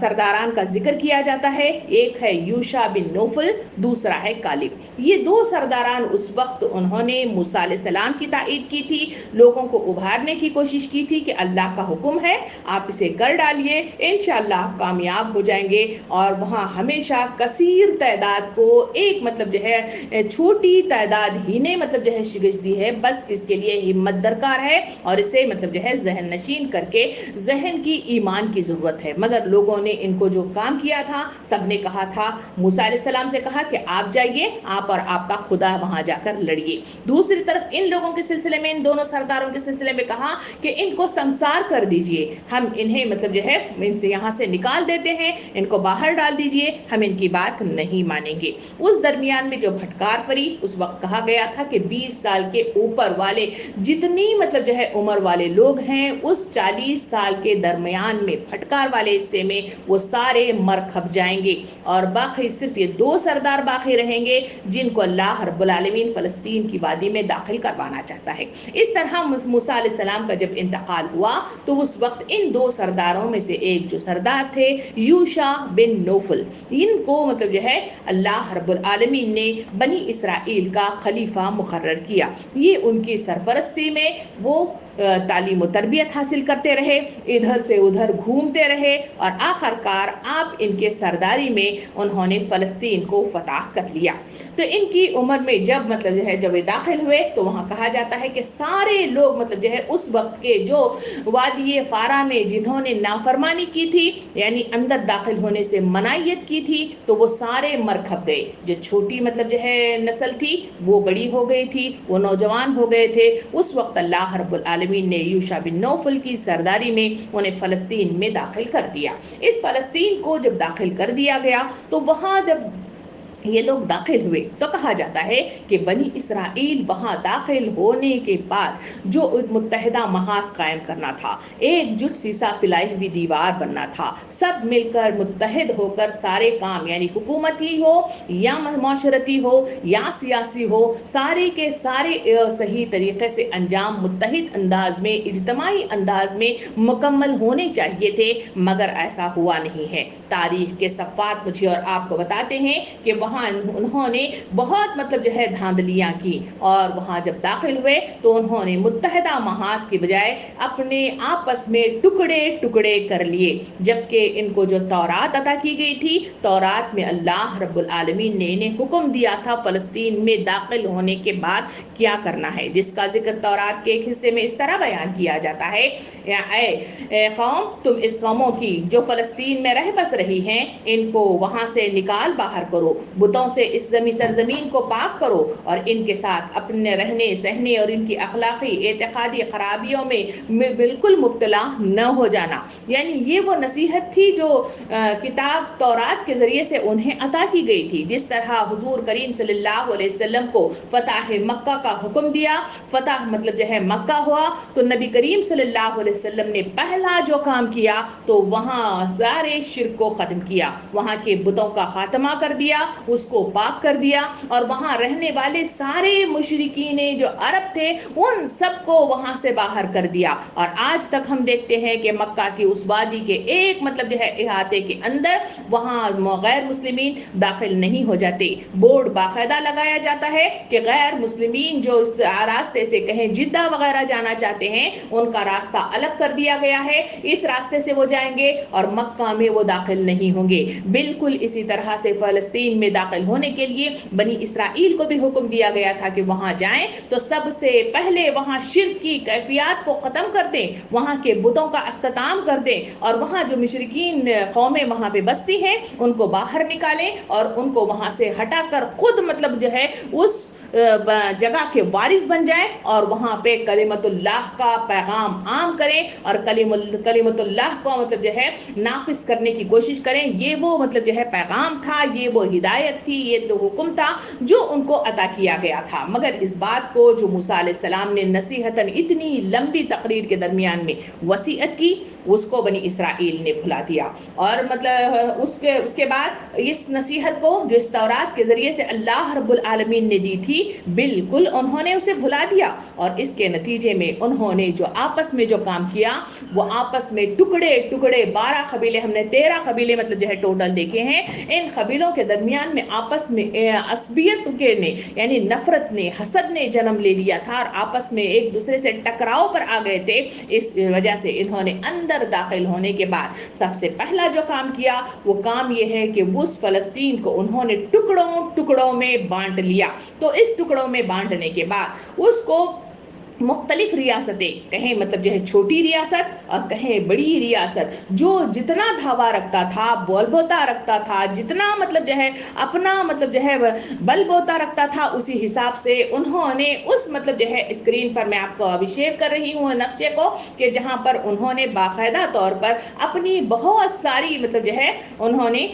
سرداران کا ذکر کیا جاتا ہے، ایک ہے یوشع بن نوفل، دوسرا ہے کالب۔ یہ 2 سرداران اس وقت انہوں نے موسیٰ علیہ السلام کی تائید کی تھی، لوگوں کو ابھارنے کی کوشش کی تھی کہ اللہ کا حکم ہے آپ اسے کر ڈالیے، انشاءاللہ آپ کامیاب ہو جائیں گے، اور وہاں ہمیشہ کثیر تعداد کو ایک مطلب جو ہے چھوٹی تعداد ہی نے مطلب جو ہے شکست دی ہے، بس اس کے لیے ہمت درکار ہے اور اسے مطلب جو ہے ذہن نشین کر کے ذہن کی ایمان کی ضرورت ہے۔ مگر لوگوں نے ان کو جو کام کیا تھا، سب نے کہا تھا، موسیٰ علیہ السلام سے کہا کہ آپ جائیے، آپ اور آپ کا خدا وہاں جا کر لڑیے۔ دوسری طرف ان لوگوں کے سلسلے میں، ان دونوں سرداروں کے سلسلے میں کہا کہ ان کو سنسار کر دیجئے، ہم انہیں مطلب جو ہے ان سے یہاں سے نکال دیتے ہیں، ان کو باہر ڈال دیجئے، ہم ان کی بات نہیں مانیں گے۔ اس درمیان میں جو بھٹکار پڑی، اس وقت کہا گیا تھا کہ 20 سال کے اوپر والے جتنی مطلب جو ہے عمر والے لوگ ہیں، اس 40 سال کے درمیان میں بھٹکار والے حصے میں وہ سارے مر کھپ جائیں گے، اور باقی صرف یہ 2 سردار باقی رہیں گے جن کو اللہ رب العالمین فلسطین کی وادی میں داخل کروانا چاہتا ہے۔ اس طرح موسیٰ علیہ السلام کا جب انتقال ہوا تو اس وقت ان 2 سرداروں میں سے ایک جو سردار تھے یوشع بن نوفل، ان کو مطلب جو ہے اللہ رب العالمین نے بنی اسرائیل کا خلیفہ مقرر کیا۔ یہ ان کی سرپرستی میں وہ تعلیم و تربیت حاصل کرتے رہے، ادھر سے ادھر گھومتے رہے، اور آخر کار آپ ان کے سرداری میں انہوں نے فلسطین کو فتح کر لیا۔ تو ان کی عمر میں جب مطلب جو ہے جب وہ داخل ہوئے تو وہاں کہا جاتا ہے کہ سارے لوگ مطلب جو ہے اس وقت کے جو وادی فارا میں جنہوں نے نافرمانی کی تھی، یعنی اندر داخل ہونے سے منعیت کی تھی، تو وہ سارے مر کھپ گئے۔ جو چھوٹی مطلب جو ہے نسل تھی وہ بڑی ہو گئی تھی، وہ نوجوان ہو گئے تھے۔ اس وقت اللہ رب العالمین نے یوشع بن نوفل کی سرداری میں انہیں فلسطین میں داخل کر دیا۔ اس فلسطین کو جب داخل کر دیا گیا تو وہاں جب یہ لوگ داخل ہوئے تو کہا جاتا ہے کہ بنی اسرائیل وہاں داخل ہونے کے بعد جو متحدہ محاذ قائم کرنا تھا، ایک جٹ سیسا پلائی ہوئی دیوار بننا تھا، سب مل کر متحد ہو کر سارے کام، یعنی حکومتی ہو یا معاشرتی ہو یا سیاسی ہو، سارے کے سارے صحیح طریقے سے انجام متحد انداز میں، اجتماعی انداز میں مکمل ہونے چاہیے تھے، مگر ایسا ہوا نہیں ہے۔ تاریخ کے صفحات مجھے اور آپ کو بتاتے ہیں کہ وہاں انہوں نے بہت مطلب جو ہے دھاندلیاں کی، اور وہاں جب داخل ہوئے تو انہوں نے متحدہ محاذ کی بجائے اپنے آپس میں ٹکڑے ٹکڑے کر لیے، جبکہ ان کو جو تورات عطا کی گئی تھی، تورات میں اللہ رب العالمین نے انہیں حکم دیا تھا فلسطین میں داخل ہونے کے بعد کیا کرنا ہے، جس کا ذکر تورات کے ایک حصے میں اس طرح بیان کیا جاتا ہے، اے قوم، تم اس قوموں کی جو فلسطین میں رہ بس رہی ہیں، ان کو وہاں سے نکال باہر کرو، بتوں سے اس سرزمین کو پاک کرو، اور ان کے ساتھ اپنے رہنے سہنے اور ان کی اخلاقی اعتقادی خرابیوں میں بالکل مبتلا نہ ہو جانا۔ یعنی یہ وہ نصیحت تھی جو کتاب تورات کے ذریعے سے انہیں عطا کی گئی تھی۔ جس طرح حضور کریم صلی اللہ علیہ وسلم کو فتح مکہ کا حکم دیا، فتح مطلب جو ہے مکہ ہوا، تو نبی کریم صلی اللہ علیہ وسلم نے پہلا جو کام کیا تو وہاں سارے شرک کو ختم کیا، وہاں کے بتوں کا خاتمہ کر دیا، اس کو پاک کر دیا، اور وہاں رہنے والے سارے مشرکین جو عرب تھے ان سب کو وہاں سے باہر کر دیا۔ اور آج تک ہم دیکھتے ہیں کہ مکہ کی اس وادی کے ایک مطلب جو ہے احاطے کے اندر وہاں غیر مسلمین داخل نہیں ہو جاتے، بورڈ باقاعدہ لگایا جاتا ہے کہ غیر مسلمین جو اس راستے سے کہیں جدہ وغیرہ جانا چاہتے ہیں ان کا راستہ الگ کر دیا گیا ہے، اس راستے سے وہ جائیں گے اور مکہ میں وہ داخل نہیں ہوں گے۔ بالکل اسی طرح سے فلسطین میں داخل ہونے کے لیے بنی اسرائیل کو بھی حکم دیا گیا تھا کہ وہاں جائیں تو سب سے پہلے وہاں شرک کی کیفیات کو ختم کر دیں، وہاں کے بتوں کا اختتام کر دیں، اور وہاں جو مشرکین قومیں وہاں پہ بستی ہیں ان کو باہر نکالیں اور ان کو وہاں سے ہٹا کر خود مطلب جو ہے اس جگہ کے وارث بن جائیں اور وہاں پہ کلمت اللہ کا پیغام عام کریں اور کلمت اللہ کو مطلب جو ہے نافذ کرنے کی کوشش کریں. یہ وہ مطلب جو ہے پیغام تھا, یہ وہ ہدایت تھی, یہ تو حکم تھا جو ان کو عطا کیا گیا تھا. مگر اس بات کو جو موسیٰ علیہ السلام نے نصیحتاً اتنی لمبی تقریر کے درمیان میں وصیت کی, اس کو بنی اسرائیل نے بھلا دیا. اور مطلب اس کے بعد اس نصیحت کو جو اس تورات کے ذریعے سے اللہ رب العالمین نے دی تھی, بالکل انہوں نے اسے بھلا دیا. اور اس کے نتیجے میں انہوں نے جو آپس میں جو کام کیا وہ آپس میں ٹکڑے 12 قبیلے, ہم نے 13 قبیلے مطلب جو ہے ٹوٹل دیکھے ہیں. ان قبیلوں کے درمیان میں آپس میں عصبیت کے نے یعنی نفرت نے, حسد نے جنم لے لیا تھا اور آپس میں ایک دوسرے سے ٹکراؤ پر آ گئے تھے. اس وجہ سے انہوں نے اندر داخل ہونے کے بعد سب سے پہلا جو کام کیا وہ کام یہ ہے کہ اس فلسطین کو انہوں نے ٹکڑوں میں بانٹ لیا. تو اس ٹکڑوں میں بانٹنے کے بعد اس کو مختلف ریاستیں, کہیں مطلب جو ہے چھوٹی ریاست اور کہیں بڑی ریاست, جو جتنا دھاوا رکھتا تھا, بول بوتا رکھتا تھا, جتنا مطلب جو ہے اپنا مطلب جو ہے بل بوتا رکھتا تھا, اسی حساب سے انہوں نے اس مطلب جو ہے اسکرین پر میں آپ کو ابھی شیئر کر رہی ہوں نقشے کو, کہ جہاں پر انہوں نے باقاعدہ طور پر اپنی بہت ساری مطلب جو ہے انہوں نے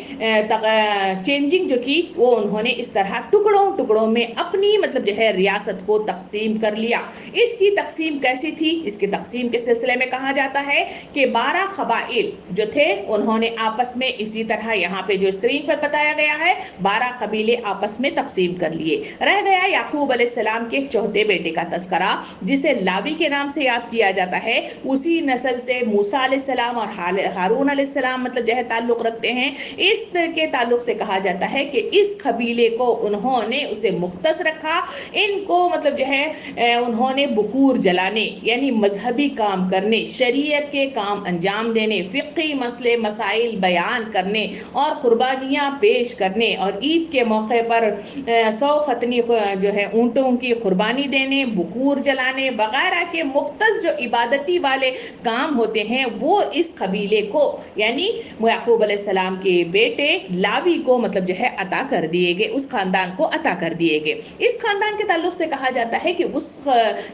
چینجنگ جو کی وہ انہوں نے اس طرح ٹکڑوں میں اپنی مطلب جو ہے ریاست کو تقسیم کر لیا. اس کی تقسیم کیسی تھی؟ اس کی تقسیم کے سلسلے میں کہا جاتا ہے کہ 12 قبائل جو تھے انہوں نے آپس میں اسی طرح یہاں پہ جو اسکرین پر بتایا گیا ہے 12 قبیلے آپس میں تقسیم کر لیے. رہ گیا یعقوب علیہ السلام کے چوتھے بیٹے کا تذکرہ جسے لاوی کے نام سے یاد کیا جاتا ہے. اسی نسل سے موسیٰ علیہ السلام اور ہارون علیہ السلام مطلب جو ہے تعلق رکھتے ہیں. اس کے تعلق سے کہا جاتا ہے کہ اس قبیلے کو انہوں نے اسے مختص رکھا. ان کو مطلب جو ہے انہوں نے بخور جلانے یعنی مذہبی کام کرنے, شریعت کے کام انجام دینے, فقہی مسئلے مسائل بیان کرنے اور قربانیاں پیش کرنے اور عید کے موقع پر 100 ختنی جو ہے اونٹوں کی قربانی دینے, بخور جلانے وغیرہ کے مختص جو عبادتی والے کام ہوتے ہیں وہ اس قبیلے کو یعنی یعقوب علیہ السلام کے بیٹے لاوی کو مطلب جو ہے عطا کر دیے گئے, اس خاندان کو عطا کر دیے گئے. اس خاندان کے تعلق سے کہا جاتا ہے کہ اس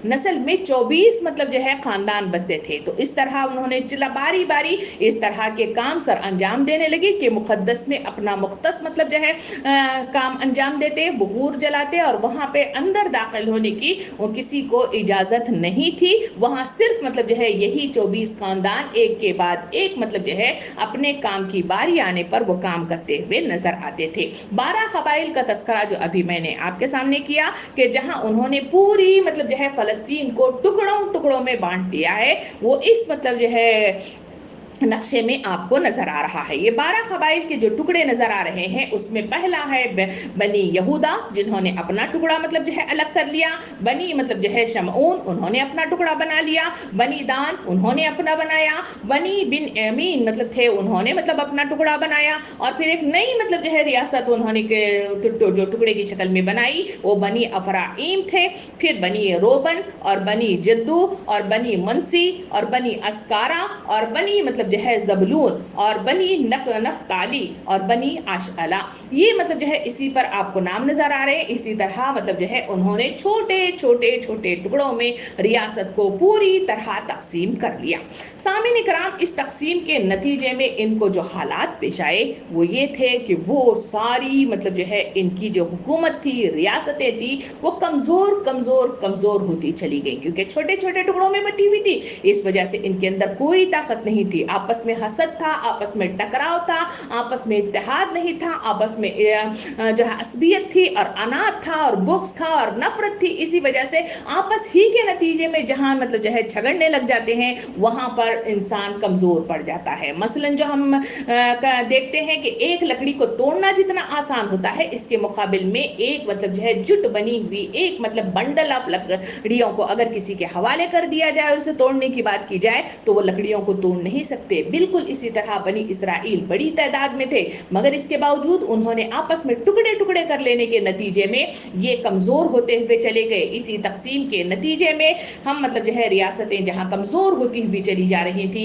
نسل میں 24 مطلب جو ہے خاندان بستے تھے. تو اس طرح انہوں نے باری باری اس طرح کے کام سر انجام دینے لگے کہ مقدس میں اپنا مختص مطلب جو ہے کام انجام دیتے, بخور جلاتے اور وہاں پہ اندر داخل ہونے کی کسی کو اجازت نہیں تھی. وہاں صرف مطلب جو ہے یہی 24 خاندان ایک کے بعد ایک مطلب جو ہے اپنے کام کی باری آنے پر وہ کام کرتے ہوئے نظر آتے تھے. 12 قبائل کا تذکرہ جو ابھی میں نے آپ کے سامنے کیا کہ جہاں انہوں نے پوری مطلب جو ہے فلسطین کو ٹکڑوں میں بانٹ دیا ہے, وہ اس مطلب جو ہے نقشے میں آپ کو نظر آ رہا ہے. یہ 12 قبائل کے جو ٹکڑے نظر آ رہے ہیں اس میں پہلا ہے بنی یہودا جنہوں نے اپنا ٹکڑا مطلب جو ہے الگ کر لیا. بنی مطلب جو ہے شمعون انہوں نے اپنا ٹکڑا بنا لیا. بنی دان انہوں نے اپنا بنایا. بنی بن امین مطلب تھے انہوں نے مطلب اپنا ٹکڑا بنایا. اور پھر ایک نئی مطلب جو ہے ریاست انہوں نے جو ٹکڑے کی شکل میں بنائی وہ بنی افرایم تھے. پھر بنی روبن اور بنی جدو اور بنی منسی اور بنی اسکارا اور بنی مطلب جو ہے زبلون اور بنی نفتالی اور بنی عاشعلا. یہ مطلب جو ہے اسی پر آپ کو نام نظر آ رہے ہیں. اسی طرح مطلب جو ہے انہوں نے چھوٹے ٹکڑوں میں ریاست کو پوری طرح تقسیم کر لیا. سامعین کرام, اس تقسیم کے نتیجے میں ان کو جو حالات پیش آئے وہ یہ تھے کہ وہ ساری مطلب جو ہے ان کی جو حکومت تھی, ریاستیں تھی, وہ کمزور ہوتی چلی گئی کیونکہ چھوٹے ٹکڑوں میں بٹی ہوئی تھی. اس وجہ سے ان کے اندر کوئی طاقت نہیں تھی. آپس میں حسد تھا, آپس میں ٹکراؤ تھا, آپس میں اتحاد نہیں تھا, آپس میں جو ہے عصبیت تھی اور انات تھا اور بغض تھا اور نفرت تھی. اسی وجہ سے آپس ہی کے نتیجے میں جہاں مطلب جو ہے جھگڑنے لگ جاتے ہیں وہاں پر انسان کمزور پڑ جاتا ہے. مثلا جو ہم دیکھتے ہیں کہ ایک لکڑی کو توڑنا جتنا آسان ہوتا ہے اس کے مقابل میں ایک مطلب جو ہے جٹ بنی ہوئی ایک مطلب بنڈل آف لکڑیوں کو اگر کسی کے حوالے کر دیا جائے اور اسے توڑنے کی بات کی جائے تو وہ لکڑیوں کو توڑ نہیں سکتے. بالکل اسی طرح بنی اسرائیل بڑی تعداد میں تھے مگر اس کے باوجود انہوں نے آپس میں ٹکڑے کر لینے کے نتیجے میں یہ کمزور ہوتے ہوئے چلے گئے. اسی تقسیم کے نتیجے میں ہم مطلب جو ہے ریاستیں جہاں کمزور ہوتی ہوئی چلی جا رہی تھی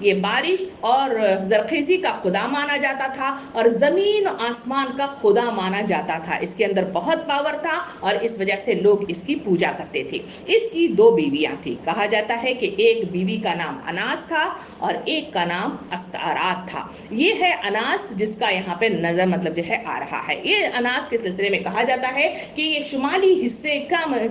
یہ بارش اور زرخیزی کا خدا مانا جاتا تھا اور زمین و آسمان کا خدا مانا جاتا تھا. اس کے اندر بہت پاور تھا اور اس وجہ سے لوگ اس کی پوجا کرتے تھے. اس کی 2 بیویاں تھیں. کہا جاتا ہے کہ ایک بیوی کا نام اناس تھا اور ایک کا نام استارات تھا. یہ ہے اناس جس کا یہاں پہ نظر مطلب جو ہے آ رہا ہے. یہ اناس کے سلسلے میں کہا جاتا ہے کہ یہ شمالی حصے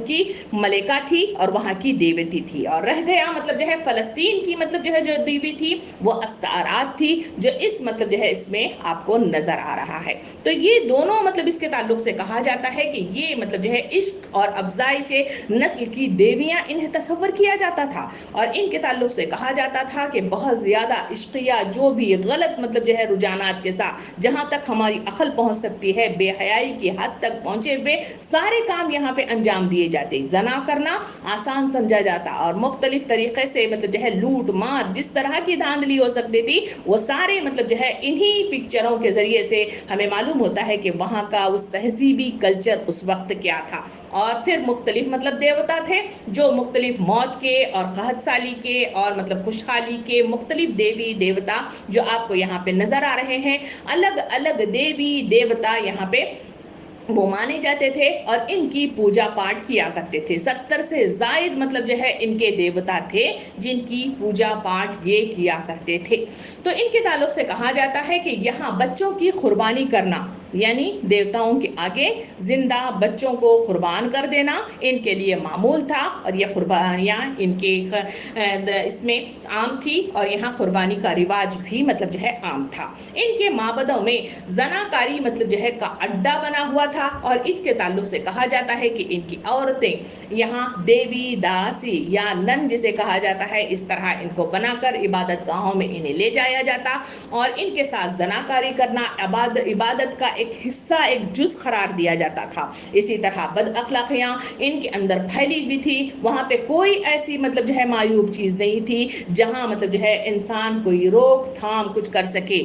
کی ملکہ تھی اور وہاں کی دیوتی تھی. اور رہ گیا مطلب جو ہے فلسطین کی مطلب جو ہے جو دیوی تھی وہ استارات تھی جو اس مطلب جو ہے اس میں آپ کو نظر آ رہا ہے. تو یہ دونوں مطلب اس کے تعلق سے کہا جاتا ہے کہ یہ مطلب جو ہے عشق اور افزائش نسل کی دیویاں انہیں تصور کیا جاتا تھا اور ان کے تعلق سے کہا جاتا تھا کہ بہت زیادہ عشقیہ جو بھی غلط مطلب جو ہے رجحانات کے ساتھ جہاں تک ہماری عقل پہنچ سکتی ہے بے حیائی کی حد تک پہنچے ہوئے سارے کام یہاں پہ انجام دیے جاتے. زنا کرنا آسان سمجھا جاتا اور مختلف طریقے سے مطلب جو ہے لوٹ مار جس طرح کی دھاندلی ہو سکتی تھی وہ سارے مطلب جو ہے انہی پکچروں کے ذریعے سے ہمیں معلوم ہوتا ہے کہ وہاں کا اس تہذیبی کلچر اس وقت کیا تھا. اور پھر مختلف مطلب دیوتا تھے جو مختلف موت کے اور قحط سالی کے اور مطلب خوشحالی کے مختلف دیوی دیوتا جو آپ کو یہاں پہ نظر آ رہے ہیں. الگ الگ دیوی دیوتا یہاں پہ وہ مانے جاتے تھے اور ان کی پوجا پاٹ کیا کرتے تھے. 70 سے زائد مطلب جو ہے ان کے دیوتا تھے جن کی پوجا پاٹ یہ کیا کرتے تھے. تو ان کے تعلق سے کہا جاتا ہے کہ یہاں بچوں کی قربانی کرنا یعنی دیوتاؤں کے آگے زندہ بچوں کو قربان کر دینا ان کے لیے معمول تھا اور یہ قربانیاں ان کے اس میں عام تھی اور یہاں قربانی کا رواج بھی مطلب جو ہے عام تھا. ان کے معبدوں میں زناکاری مطلب جو ہے کا اڈا بنا ہوا تھا اور اس کے تعلق سے کہا جاتا ہے کہ ان کی عورتیں یہاں دیوی داسی یا نن جسے کہا جاتا ہے اس طرح ان کو بنا کر عبادت گاہوں میں انہیں لے جایا جاتا اور ان کے ساتھ زناکاری کرنا عبادت کا ایک حصہ ایک جز قرار دیا جاتا تھا. اسی طرح بد اخلاقیاں ان کے اندر پھیلی ہوئی تھی. وہاں پہ کوئی ایسی مطلب جو ہے معیوب چیز نہیں تھی جہاں مطلب جو ہے انسان کوئی روک تھام کچھ کر سکے.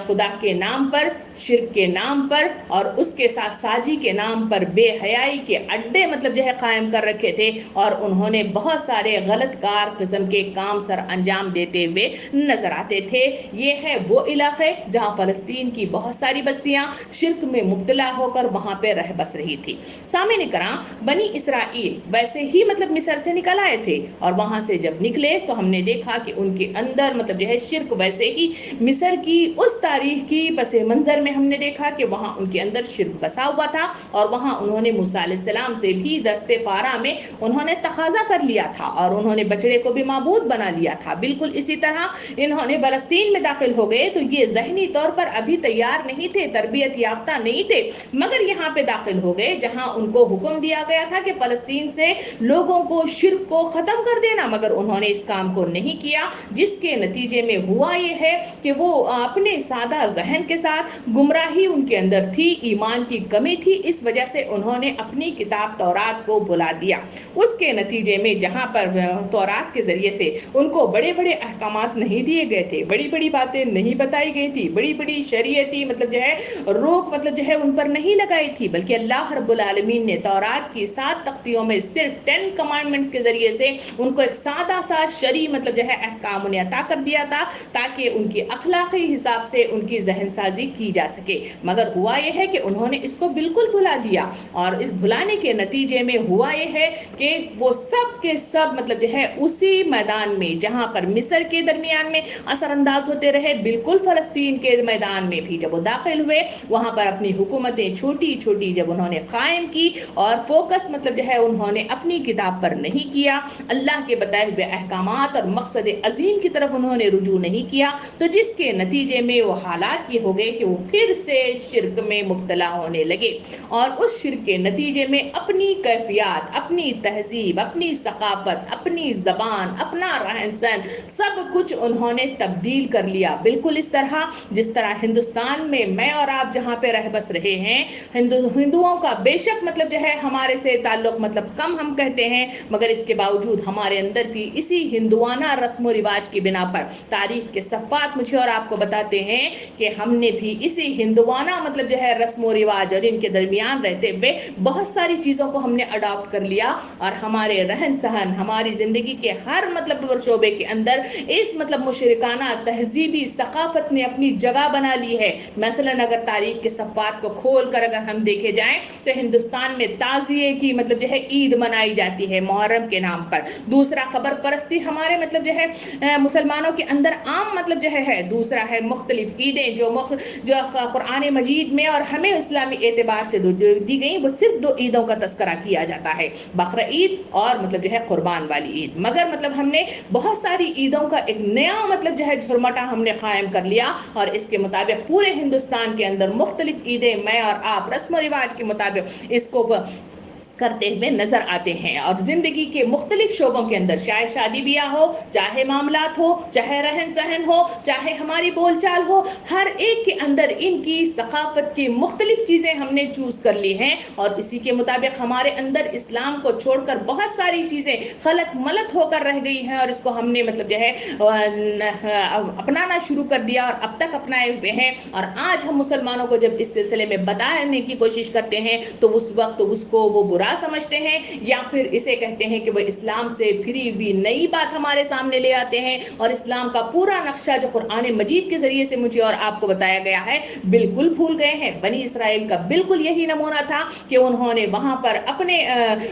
خدا کے نام پر شرک کے نام پر اور اس کے ساتھ سازی کے نام پر بے حیائی کے اڈے مطلب جو ہے قائم کر رکھے تھے اور انہوں نے بہت سارے غلط کار قسم کے کام سر انجام دیتے ہوئے نظر آتے تھے. یہ ہے وہ علاقے جہاں فلسطین کی بہت ساری بستیاں شرک میں مبتلا ہو کر وہاں پہ رہ بس رہی تھی. سامعین کرام بنی اسرائیل ویسے ہی مطلب مصر سے نکل آئے تھے اور وہاں سے جب نکلے تو ہم نے دیکھا کہ ان کے اندر مطلب جو ہے شرک ویسے ہی مصر کی اس تاریخ کی پس منظر میں ہم نے دیکھا کہ وہاں ان کے اندر شرک بسا ہوا تھا اور وہاں انہوں نے موسیٰ علیہ السلام سے بھی دستے پارا میں انہوں نے تقاضا کر لیا تھا اور انہوں نے بچڑے کو بھی معبود بنا لیا تھا. بالکل اسی طرح انہوں نے فلسطین میں داخل ہو گئے تو یہ ذہنی طور پر ابھی تیار نہیں تھے تربیت یافتہ نہیں تھے مگر یہاں پہ داخل ہو گئے جہاں ان کو حکم دیا گیا تھا کہ فلسطین سے لوگوں کو شرک کو ختم کر دینا مگر انہوں نے اس کام کو نہیں کیا جس کے نتیجے میں ہوا یہ ہے کہ وہ اپنے سادہ ذہن کے ساتھ گمراہی ان کے اندر تھی ایمان کی کمی تھی اس وجہ سے انہوں نے اپنی کتاب تورات کو بھلا دیا. اس کے نتیجے میں جہاں پر تورات کے ذریعے سے ان کو بڑے بڑے احکامات نہیں دیے گئے تھے بڑی بڑی باتیں نہیں بتائی گئی تھی بڑی بڑی شریعتی مطلب جو ہے روک مطلب جو ہے ان پر نہیں لگائی تھی بلکہ اللہ رب العالمین نے تورات کی 7 تختیوں میں صرف 10 کمانڈمنٹس کے ذریعے سے ان کو ایک سادہ سا شرعی مطلب جو ہے احکام انہیں عطا کر دیا تھا تاکہ ان کی اخلاقی حساب سے ان کی ذہن سازی کی جا سکے. مگر ہوا یہ ہے کہ انہوں نے اس کو بالکل بھلا دیا اور اس بھلانے کے نتیجے میں ہوا یہ ہے کہ وہ سب کے سب مطلب جو ہے اسی میدان میں جہاں پر مصر کے درمیان میں اثر انداز ہوتے رہے بالکل فلسطین کے میدان میں بھی جب وہ داخل ہوئے وہاں پر اپنی حکومتیں چھوٹی چھوٹی جب انہوں نے قائم کی اور فوکس مطلب جو ہے انہوں نے اپنی کتاب پر نہیں کیا اللہ کے بتائے ہوئے احکامات اور مقصد عظیم کی طرف انہوں نے رجوع نہیں کیا تو جس کے نتیجے میں وہ حالات یہ ہو گئے کہ وہ پھر سے شرک میں مبتلا ہونے لگے اور اس شرک کے نتیجے میں اپنی کیفیات اپنی تہذیب اپنی ثقافت اپنی زبان اپنا رہن سہن سب کچھ انہوں نے تبدیل کر لیا. بالکل اس طرح جس طرح ہندوستان میں اور آپ جہاں پہ رہ بس رہے ہیں ہندوؤں کا بے شک مطلب جو ہے ہمارے سے تعلق مطلب کم ہم کہتے ہیں مگر اس کے باوجود ہمارے اندر بھی اسی ہندوانہ رسم و رواج کی بنا پر تاریخ کے صفحات مجھے اور آپ کو بتاتے ہیں کہ ہم نے بھی اسی ہندوانہ مطلب جو ہے رسم و رواج اور ان کے درمیان رہتے ہوئے بہت ساری چیزوں کو ہم نے اڈاپٹ کر لیا اور ہمارے رہن سہن ہماری زندگی کے ہر مطلب شعبے کے اندر اس مطلب مشرکانہ تہذیبی ثقافت نے اپنی جگہ بنا لی ہے۔ مثلاً اگر تاریخ کے صفحات کو کھول کر اگر ہم دیکھے جائیں تو ہندوستان میں تعزیے کی مطلب جو ہے عید منائی جاتی ہے محرم کے نام پر۔ دوسرا خبر پرستی ہمارے مطلب جو ہے مسلمانوں کے اندر عام مطلب جو ہے۔ دوسرا ہے مختلف عیدیں جو قرآن مجید میں اور ہمیں اسلامی اعتبار سے دی گئی، وہ صرف 2 عیدوں کا تذکرہ کیا جاتا ہے، بقرہ عید اور مطلب جو ہے قربان والی عید۔ مگر مطلب ہم نے بہت ساری عیدوں کا ایک نیا مطلب جو ہے جھرمٹا ہم نے قائم کر لیا اور اس کے مطابق پورے ہندوستان کے اندر مختلف عیدیں میں اور آپ رسم و رواج کے مطابق اس کو کرتے ہوئے نظر آتے ہیں۔ اور زندگی کے مختلف شعبوں کے اندر، چاہے شادی بیاہ ہو، چاہے معاملات ہو، چاہے رہن سہن ہو، چاہے ہماری بول چال ہو، ہر ایک کے اندر ان کی ثقافت کی مختلف چیزیں ہم نے چوز کر لی ہیں اور اسی کے مطابق ہمارے اندر اسلام کو چھوڑ کر بہت ساری چیزیں خلط ملط ہو کر رہ گئی ہیں اور اس کو ہم نے مطلب جو ہے اپنانا شروع کر دیا اور اب تک اپنائے ہوئے ہیں۔ اور آج ہم مسلمانوں کو جب اس سلسلے میں بتانے کی کوشش کرتے ہیں تو اس وقت اس کو وہ برا سمجھتے ہیں یا پھر اسے کہتے ہیں کہ وہ اسلام سے پھری ہوئی نئی بات ہمارے سامنے لے آتے ہیں اور اسلام کا پورا نقشہ جو قرآن مجید کے ذریعے سے مجھے اور آپ کو بتایا گیا ہے بالکل بھول گئے ہیں۔ بنی اسرائیل کا بالکل یہی نمونہ تھا کہ انہوں نے وہاں پر اپنے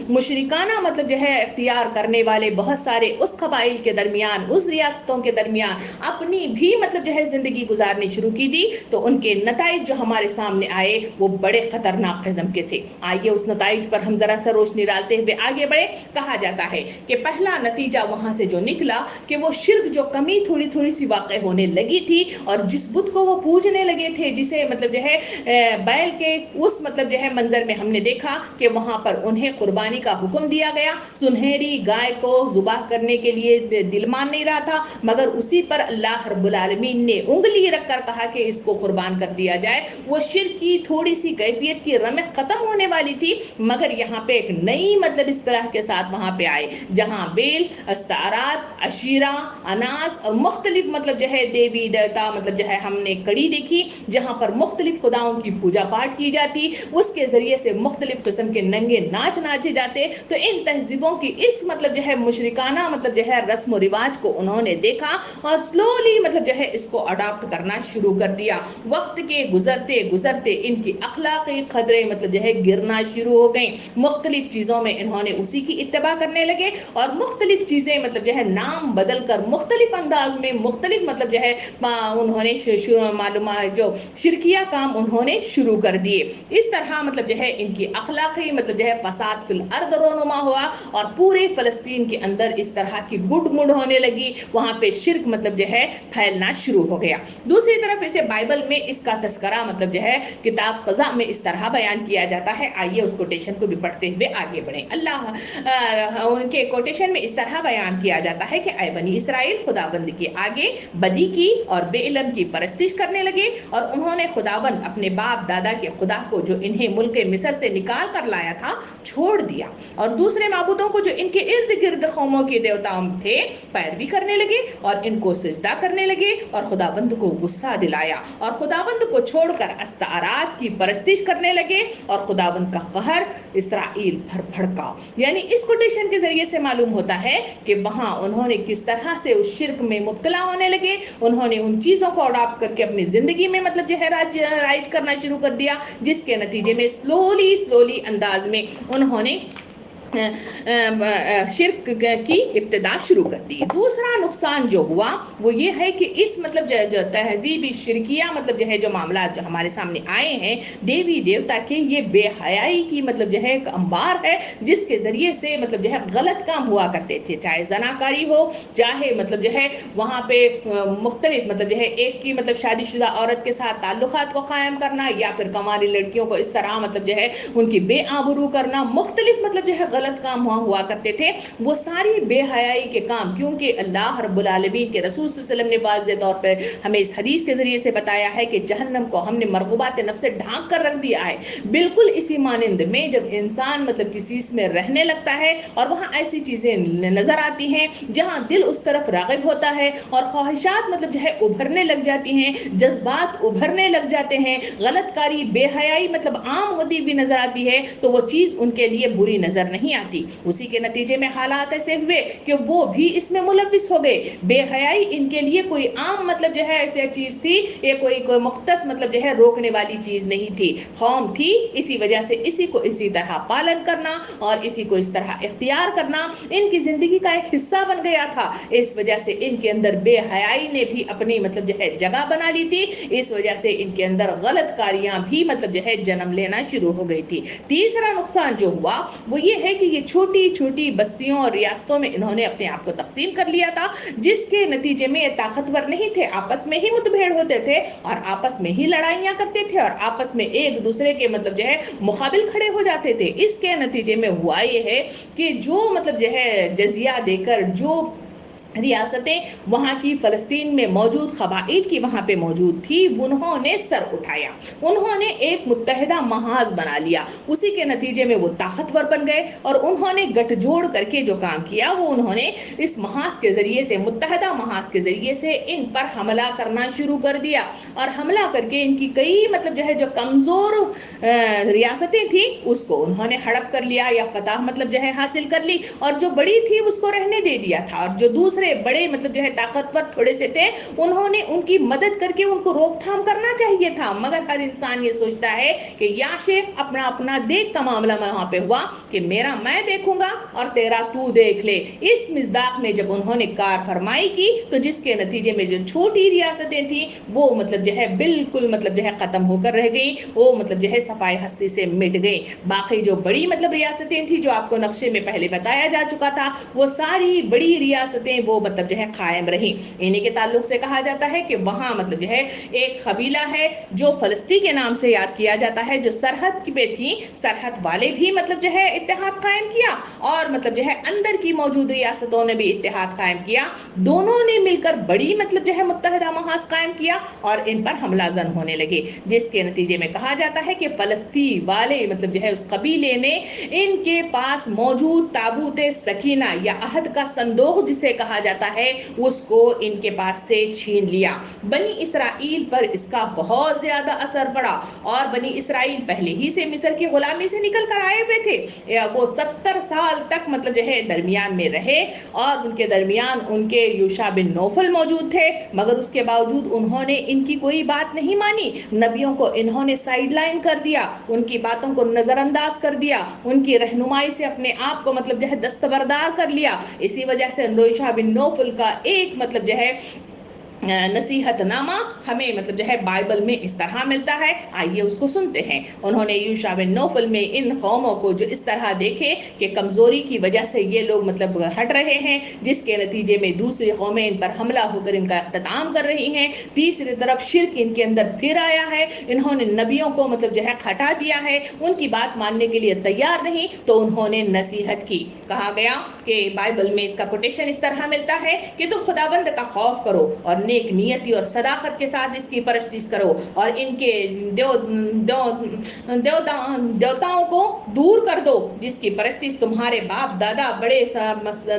مشرکانہ مطلب جو ہے اختیار کرنے والے بہت سارے اس قبائل کے درمیان، اس ریاستوں کے درمیان اپنی بھی مطلب جو ہے زندگی گزارنی شروع کی تھی، تو ان کے نتائج جو ہمارے سامنے آئے وہ بڑے خطرناک قسم کے تھے۔ آئیے اس نتائج پر ہم ذرا سا روشنی ڈالتے ہوئے آگے بڑھے۔ کہا جاتا ہے کہ پہلا نتیجہ وہاں سے جو نکلا کہ وہ شرک جو کمی تھوڑی تھوڑی سی واقع ہونے لگی تھی اور جس بت کو وہ پوجنے لگے تھے، جسے مطلب جو ہے بیل کے اس مطلب جو ہے منظر میں ہم نے دیکھا کہ وہاں پر انہیں قربانی کا حکم دیا گیا۔ سنہری گائے کو ذبح کرنے کے لیے دل مان نہیں رہا تھا، مگر اسی پر اللہ رب العالمین نے انگلی رکھ کر کہا کہ اس کو قربان کر دیا جائے۔ وہ شرک کی تھوڑی سی کیفیت کی رمق ختم ہونے والی تھی، مگر یہاں پہ ایک نئی مطلب اس طرح کے ساتھ وہاں پہ آئے جہاں بیل، استعارات، عشیرہ، اناس اور مختلف مطلب جو ہے دیوی دیوتا مطلب جو ہے ہم نے کڑی دیکھی جہاں پر مختلف خداؤں کی پوجا پاٹ کی جاتی، اس کے ذریعے سے مختلف قسم کے ننگے ناچ ناچے جاتے۔ تو ان تہذیبوں کی اس مطلب جو ہے مشرکانہ مطلب جو ہے رسم و رواج کو انہوں نے دیکھا اور سلولی مطلب جو ہے اس کو اڈاپٹ کرنا شروع کر دیا۔ وقت کے گزرتے گزرتے ان کی اخلاقی قدریں مطلب جو ہے گرنا شروع ہو گئیں۔ مختلف چیزوں میں انہوں نے اسی کی اتباع کرنے لگے اور مختلف چیزیں مطلب جو ہے نام بدل کر مختلف انداز میں مختلف مطلب جو ہے انہوں نے معلومات جو شرکیہ کام انہوں نے شروع کر دیے۔ اس طرح مطلب جو ہے ان کی اخلاقی مطلب جو ہے فساد فی الارض رونما ہوا اور پورے فلسطین کے اندر اس طرح کی گڈ مڈ ہونے لگی، وہاں پہ شرک مطلب جو ہے پھیلنا شروع ہو گیا۔ دوسری طرف اسے بائبل میں اس کا تذکرہ مطلب جو ہے کتاب قضاء میں اس طرح بیان کیا جاتا ہے۔ آئیے اس کوٹیشن کو بھی پڑھتے ہوئے آگے بڑھیں۔ ان کے کوٹیشن میں اس طرح بیان کیا جاتا ہے کہ اے بنی اسرائیل، خداوند کے آگے بدی کی اور بے علم کی پرستش کرنے لگے اور انہوں نے خداوند اپنے باپ دادا کے خدا کو جو انہیں ملک مصر سے نکال کر لایا تھا چھوڑ دیا اور دوسرے معبودوں کو جو ان کے ارد گرد قوموں کے دیوتاؤں تھے پیروی کرنے لگے اور ان کو سجدہ کرنے لگے اور خداوند کو غصہ دلایا اور خداوند کو چھوڑ کر استعارات کی پرستش کرنے لگے اور خداوند کا قہر اسرائیل پر بھڑکا۔ یعنی اس کوٹیشن کے ذریعے سے معلوم ہوتا ہے کہ وہاں انہوں نے کس طرح سے اس شرک میں مبتلا ہونے لگے، انہوں نے ان چیزوں کو اڈاپٹ کر کے اپنی زندگی میں مطلب جو ہے رائج کرنا شروع کر دیا، جس کے نتیجے میں سلولی انداز میں انہوں نے شرک کی ابتدا شروع کر دی۔ دوسرا نقصان جو ہوا وہ یہ ہے کہ اس مطلب جو تہذیبی شرکیہ مطلب جو ہے جو معاملات جو ہمارے سامنے آئے ہیں دیوی دیوتا کے، یہ بے حیائی کی مطلب جو ہے ایک انبار ہے جس کے ذریعے سے مطلب جو ہے غلط کام ہوا کرتے تھے، چاہے زناکاری ہو، چاہے مطلب جو ہے وہاں پہ مختلف مطلب جو ہے ایک کی مطلب شادی شدہ عورت کے ساتھ تعلقات کو قائم کرنا یا پھر کنواری لڑکیوں کو اس طرح مطلب جو ہے ان کی بے آبرو کرنا، مختلف مطلب جو ہے غلط کام ہوا کرتے تھے وہ ساری بے حیائی کے کام، کیونکہ اللہ رب العالمین کے رسول صلی اللہ علیہ وسلم نے واضح طور پر ہمیں اس حدیث کے ذریعے سے بتایا ہے کہ جہنم کو ہم نے مرغوبات نفس سے ڈھانک کر رکھ دیا ہے۔ بالکل اسی مانند میں جب انسان مطلب کسی میں رہنے لگتا ہے اور وہاں ایسی چیزیں نظر آتی ہیں جہاں دل اس طرف راغب ہوتا ہے اور خواہشات مطلب جو ہے ابھرنے لگ جاتی ہیں، جذبات ابھرنے لگ جاتے ہیں، غلط کاری بے حیائی مطلب عام ہوتی بھی نظر آتی ہے، تو وہ چیز ان کے لیے بری نظر نہیں آتی۔ اسی کے نتیجے میں حالات ایسے ہوئے کہ وہ بھی اس میں ملوث ہو گئے۔ بے حیائی ان کے لیے کوئی عام مطلب جو ہے ایسی چیز تھی، یہ کوئی مختص مطلب جو ہے روکنے والی چیز نہیں تھی، قوم تھی۔ اسی وجہ سے اسی کو اسی طرح پالن کرنا اور اسی کو اس طرح اختیار کرنا ان کی زندگی کا ایک حصہ بن گیا تھا۔ اس وجہ سے ان کے اندر بے حیائی نے بھی اپنی مطلب جو ہے جگہ بنا لی تھی، اس وجہ سے ان کے اندر غلط کاریاں بھی مطلب جو ہے جنم لینا شروع ہو گئی تھی۔ تیسرا نقصان جو ہوا وہ یہ ہے کہ یہ چھوٹی چھوٹی بستیوں اور ریاستوں میں انہوں نے اپنے آپ کو تقسیم کر لیا تھا، جس کے نتیجے میں یہ طاقتور نہیں تھے، آپس میں ہی متبھیڑ ہوتے تھے اور آپس میں ہی لڑائیاں کرتے تھے اور آپس میں ایک دوسرے کے مطلب جو ہے مقابل کھڑے ہو جاتے تھے۔ اس کے نتیجے میں ہوا یہ ہے کہ جو مطلب جو ہے جزیہ دے کر جو ریاستیں وہاں کی فلسطین میں موجود قبائل کی وہاں پہ موجود تھی، انہوں نے سر اٹھایا، انہوں نے ایک متحدہ محاذ بنا لیا، اسی کے نتیجے میں وہ طاقتور بن گئے اور انہوں نے گٹھ جوڑ کر کے جو کام کیا وہ انہوں نے اس محاذ کے ذریعے سے، متحدہ محاذ کے ذریعے سے ان پر حملہ کرنا شروع کر دیا اور حملہ کر کے ان کی کئی مطلب جو ہے جو کمزور ریاستیں تھیں اس کو انہوں نے ہڑپ کر لیا یا فتح مطلب جو ہے حاصل کر لی، اور جو بڑی تھی اس کو رہنے دے دیا تھا، اور جو دوسرے بڑے مطلب جو ہے طاقتور تھوڑے سے تھے انہوں نے ان کی مدد کر کے ان کو روک تھام کرنا چاہیے تھا۔ مگر ہر انسان یہ سوچتا ہے کہ یا شیخ اپنا اپنا دیکھ کا معاملہ میں وہاں پہ ہوا کہ میرا میں دیکھوں گا اور تیرا تو دیکھ لے۔ اس مصداق میں جب انہوں نے کار فرمائی کی تو جس کے نتیجے میں جو چھوٹی ریاستیں تھیں وہ مطلب جو ہے بالکل مطلب جو ہے ختم ہو کر رہ گئیں، وہ مطلب جو ہے صفائے ہستی سے مٹ گئیں۔ باقی جو بڑی مطلب ریاستیں تھیں جو آپ کو نقشے میں پہلے بتایا جا چکا تھا، وہ ساری بڑی ریاستیں وہ مطلب جو ہے قائم رہیں۔ انہی کے تعلق سے کہا جاتا ہے کہ وہاں مطلب جو ہے ایک قبیلہ ہے جو فلسطین کے نام سے یاد کیا جاتا ہے، جو سرحد پہ تھی، سرحد والے بھی مطلب جو ہے اتحاد قائم کیا اور مطلب جو ہے اندر کی موجود ریاستوں نے بھی اتحاد قائم کیا، دونوں نے مل کر بڑی مطلب جو ہے متحدہ محاذ قائم کیا اور ان پر حملہ زن ہونے لگے، جس کے نتیجے میں کہا جاتا ہے کہ فلسطین والے مطلب جو ہے اس قبیلے نے ان کے پاس موجود تابوت سکینہ یا عہد کا صندوق جسے کہا جاتا ہے اس کو ان کے پاس سے چھین لیا۔ بنی اسرائیل پر اس کا بہت زیادہ اثر پڑا اور بنی اسرائیل پہلے ہی سے مصر کی غلامی سے نکل کر آئے ہوئے تھے، وہ 70 سال تک مطلب جو ہے درمیان میں رہے اور ان کے درمیان ان کے یوشع بن نوفل موجود تھے، مگر اس کے باوجود انہوں نے ان کی کوئی بات نہیں مانی، نبیوں کو انہوں نے سائیڈ لائن کر دیا، ان کی باتوں کو نظر انداز کر دیا، ان کی رہنمائی سے اپنے آپ کو مطلب جو ہے دستبردار کر لیا۔ اسی وجہ سے یوشع بن نوفل کا ایک مطلب جو ہے نصیحت نامہ ہمیں مطلب جو ہے بائبل میں اس طرح ملتا ہے، آئیے اس کو سنتے ہیں۔ انہوں نے یوشع بن نوفل میں ان قوموں کو جو اس طرح دیکھے کہ کمزوری کی وجہ سے یہ لوگ مطلب ہٹ رہے ہیں، جس کے نتیجے میں دوسری قومیں ان پر حملہ ہو کر ان کا اختتام کر رہی ہیں، تیسری طرف شرک ان کے اندر پھر آیا ہے، انہوں نے نبیوں کو مطلب جو ہے ہٹا دیا ہے، ان کی بات ماننے کے لیے تیار نہیں، تو انہوں نے نصیحت کی۔ کہا گیا کہ بائبل میں اس کا کوٹیشن اس طرح ملتا ہے کہ تم خداوند کا خوف کرو اور نیک نیتی اور صداقت کے ساتھ اس کی پرستش کرو اور ان کے دیوتاؤں کو دور کر دو جس کی پرستش تمہارے باپ دادا بڑے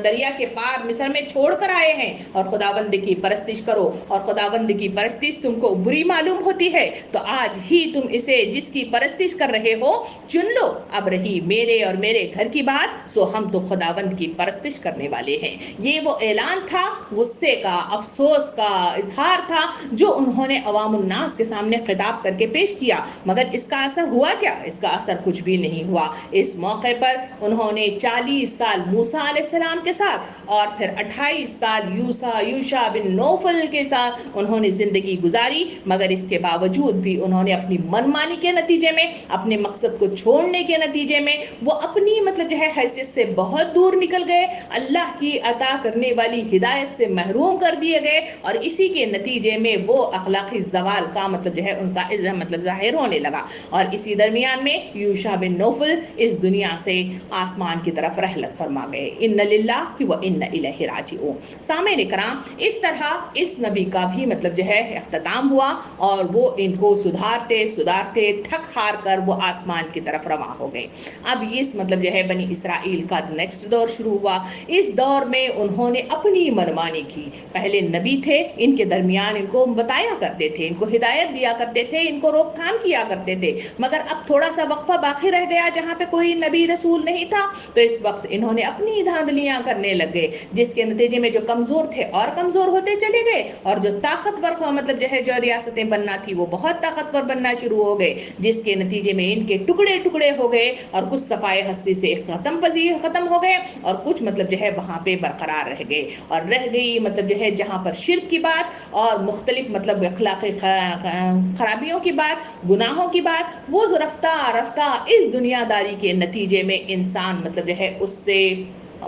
دریا کے پار مصر میں چھوڑ کر آئے ہیں، اور خداوند کی پرستش کرو، اور خداوند کی پرستش تم کو بری معلوم ہوتی ہے تو آج ہی تم اسے جس کی پرستش کر رہے ہو چن لو۔ اب رہی میرے اور میرے گھر کی بات، سو ہم تو خداوند کی پرستش کرنے والے ہیں۔ یہ وہ اعلان تھا، غصے کا، افسوس کا اظہار تھا جو انہوں نے عوام الناس کے سامنے خطاب کر کے پیش کیا، مگر اس کا اثر ہوا کیا؟ اس کا اثر کچھ بھی نہیں ہوا۔ اس موقع پر انہوں نے 40 سال موسیٰ علیہ السلام کے ساتھ اور پھر 28 سال یوشع بن نوفل کے ساتھ انہوں نے زندگی گزاری، مگر اس کے باوجود بھی انہوں نے اپنی منمانی کے نتیجے میں، اپنے مقصد کو چھوڑنے کے نتیجے میں وہ اپنی مطلب جو ہے حیثیت سے بہت دور نکل گئے، اللہ کی عطا کرنے والی ہدایت سے محروم کر دیے گئے، اور اسی کے نتیجے میں وہ اخلاقی زوال کا مطلب جو ہے ان کا مطلب ظاہر ہونے لگا، اور اسی درمیان میں یوشع بن نوفل اس دنیا سے آسمان کی طرف رحلت فرما گئے۔ ان للہ و ان الیہ راجعون۔ سامعین کرام، اس طرح اس نبی کا بھی مطلب جو ہے اختتام ہوا، اور وہ ان کو سدھارتے سدھارتے تھک ہار کر وہ آسمان کی طرف رواں ہو گئے۔ اب اس مطلب جو ہے بنی اسرائیل کا نیکسٹ دور شروع ہوا۔ اس دور میں انہوں نے اپنی منمانی کی۔ پہلے نبی تھے، ان کے درمیان ان کو بتایا کرتے تھے، ان کو ہدایت دیا کرتے تھے، ان کو روک تھام کیا کرتے تھے، مگر اب تھوڑا سا وقفہ باقی رہ گیا جہاں پہ کوئی نبی رسول نہیں تھا، تو اس وقت انہوں نے اپنی دھاندلیاں کرنے لگے، جس کے نتیجے میں جو کمزور تھے اور کمزور ہوتے چلے گئے، اور جو طاقتور مطلب جو ہے جو ریاستیں بننا تھی وہ بہت طاقتور بننا شروع ہو گئے، جس کے نتیجے میں ان کے ٹکڑے ٹکڑے ہو گئے، اور کچھ صفائے ہستی سے ختم ہو گئے، اور کچھ مطلب جو ہے وہاں پہ برقرار رہ گئے، اور رہ گئی مطلب جو ہے جہاں پر شرک کی بات اور مختلف مطلب اخلاقی خرابیوں کی بات، گناہوں کی بات، وہ رفتہ رفتہ اس دنیا داری کے نتیجے میں انسان مطلب جو ہے اس سے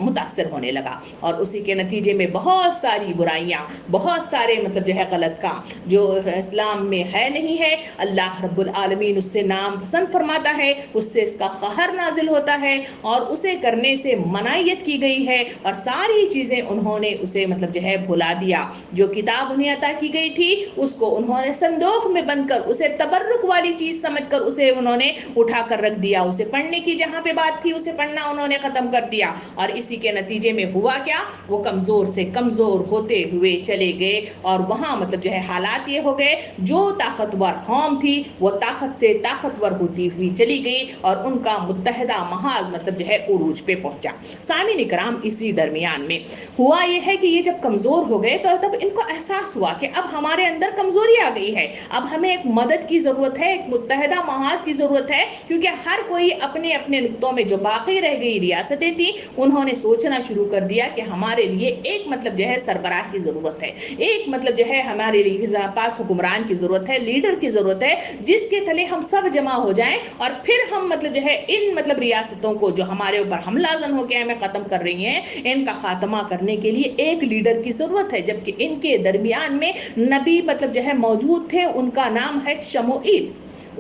متاثر ہونے لگا، اور اسی کے نتیجے میں بہت ساری برائیاں، بہت سارے مطلب جو ہے غلط کام جو اسلام میں ہے نہیں ہے، اللہ رب العالمین اس سے نام پسند فرماتا ہے، اس سے اس کا قہر نازل ہوتا ہے، اور اسے کرنے سے منعیت کی گئی ہے، اور ساری چیزیں انہوں نے اسے مطلب جو ہے بھلا دیا۔ جو کتاب انہیں عطا کی گئی تھی اس کو انہوں نے صندوق میں بند کر اسے تبرک والی چیز سمجھ کر اسے انہوں نے اٹھا کر رکھ دیا، اسے پڑھنے کی جہاں پہ بات تھی اسے پڑھنا انہوں نے ختم کر دیا، اور اسی کے نتیجے میں ہوا کیا، وہ کمزور سے کمزور ہوتے ہوئے چلے گئے، اور وہاں مطلب جو ہے حالات یہ ہو گئے، جو طاقتور قوم تھی وہ طاقت سے طاقتور ہوتی ہوئی چلی گئی، اور ان کا متحدہ محاذ مطلب جو ہے عروج پہ پہنچا۔ سامعین کرام، اسی درمیان میں ہوا یہ ہے کہ یہ جب کمزور ہو گئے تو تب ان کو احساس ہوا کہ اب ہمارے اندر کمزوری آ گئی ہے، اب ہمیں ایک مدد کی ضرورت ہے، ایک متحدہ محاذ کی ضرورت ہے، کیونکہ ہر کوئی اپنے اپنے نقطوں میں جو باقی رہ گئی ریاستیں تھیں انہوں نے سوچنا شروع کر دیا کہ ہمارے لیے ایک مطلب جو ہے سربراہ کی ضرورت ہے، ایک مطلب جو ہے ہمارے لیے پاس حکمران کی ضرورت ہے، لیڈر کی ضرورت ہے، جس کے تلے ہم سب جمع ہو جائیں، اور پھر ہم مطلب جو ہے ان مطلب ریاستوں کو جو ہمارے اوپر حملہ زن ہو کے ہمیں ختم کر رہی ہیں، ان کا خاتمہ کرنے کے لیے ایک لیڈر کی ضرورت ہے، جبکہ ان کے درمیان میں نبی مطلب جو ہے موجود تھے، ان کا نام ہے شموئیل،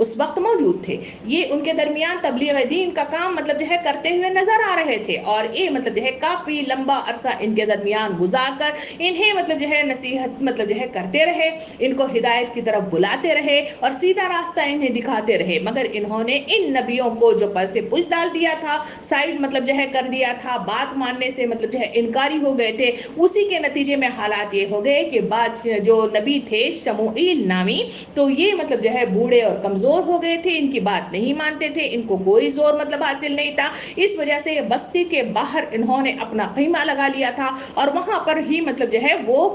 اس وقت موجود تھے، یہ ان کے درمیان تبلیغ دین کا کام مطلب جو ہے کرتے ہوئے نظر آ رہے تھے، اور یہ مطلب جو ہے کافی لمبا عرصہ ان کے درمیان گزار کر انہیں مطلب جو ہے نصیحت مطلب جو ہے کرتے رہے، ان کو ہدایت کی طرف بلاتے رہے، اور سیدھا راستہ انہیں دکھاتے رہے، مگر انہوں نے ان نبیوں کو جو پر سے پوچھ ڈال دیا تھا، سائڈ مطلب جو ہے کر دیا تھا، بات ماننے سے مطلب جو ہے انکاری ہو گئے تھے، اسی کے نتیجے میں حالات یہ ہو گئے کہ بعد جو نبی تھے شموئیل نامی، تو یہ مطلب جو ہے بوڑھے اور کمزور ہو گئے تھے، ان کی بات نہیں مانتے تھے، ان کو کوئی زور مطلب حاصل نہیں تھا، اس وجہ سے بستی کے باہر انہوں نے اپنا خیمہ لگا لیا تھا، اور وہاں پر ہی مطلب جو ہے وہ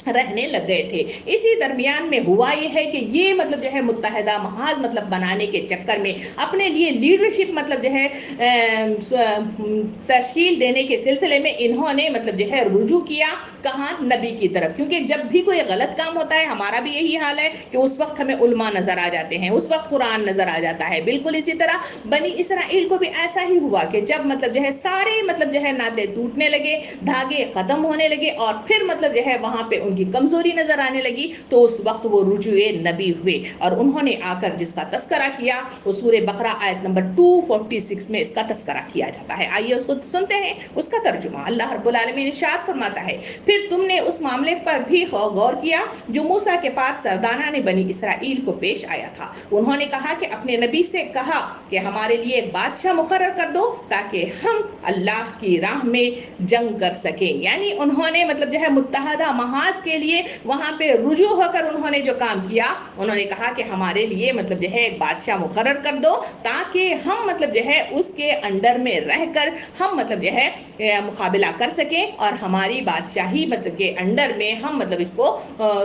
رہنے لگ گئے تھے۔ اسی درمیان میں ہوا یہ ہے کہ یہ مطلب جو ہے متحدہ محاذ مطلب بنانے کے چکر میں اپنے لیے لیڈرشپ مطلب جو ہے تشکیل دینے کے سلسلے میں انہوں نے مطلب جو ہے رجوع کیا کہاں، نبی کی طرف، کیونکہ جب بھی کوئی غلط کام ہوتا ہے، ہمارا بھی یہی حال ہے کہ اس وقت ہمیں علماء نظر آ جاتے ہیں، اس وقت قرآن نظر آ جاتا ہے، بالکل اسی طرح بنی اسرائیل کو بھی ایسا ہی ہوا کہ جب مطلب جو ہے سارے مطلب جو ہے ناطے ٹوٹنے لگے، دھاگے ختم ہونے لگے، اور پھر مطلب جو ہے وہاں پہ ان کی کمزوری نظر آنے لگی، تو اس وقت وہ رجوع نبی ہوئے، اور انہوں نے آ کر جس کا تذکرہ کیا وہ سورہ بقرہ آیت نمبر 246 میں اس کا تذکرہ کیا جاتا ہے۔ آئیے اس کو سنتے ہیں، اس کا ترجمہ۔ اللہ رب العالمین ارشاد فرماتا ہے، پھر تم نے اس معاملے پر بھی غور کیا جو موسیٰ کے پاس سردانہ نے بنی اسرائیل کو پیش آیا تھا، انہوں نے کہا کہ اپنے نبی سے کہا کہ ہمارے لیے ایک بادشاہ مقرر کر دو تاکہ ہم اللہ کی راہ میں جنگ کر سکیں، یعنی انہوں نے مطلب جو ہے متحدہ محاذ کے لیے وہاں پہ رجوع ہو کر انہوں نے جو کام کیا، انہوں نے کہا کہ ہمارے لیے مطلب جو ہے ایک بادشاہ مقرر کر دو تاکہ ہم مطلب جو ہے اس کے انڈر میں رہ کر ہم مطلب جو ہے مقابلہ کر سکیں، اور ہماری بادشاہی مطلب کے انڈر میں ہم مطلب اس کو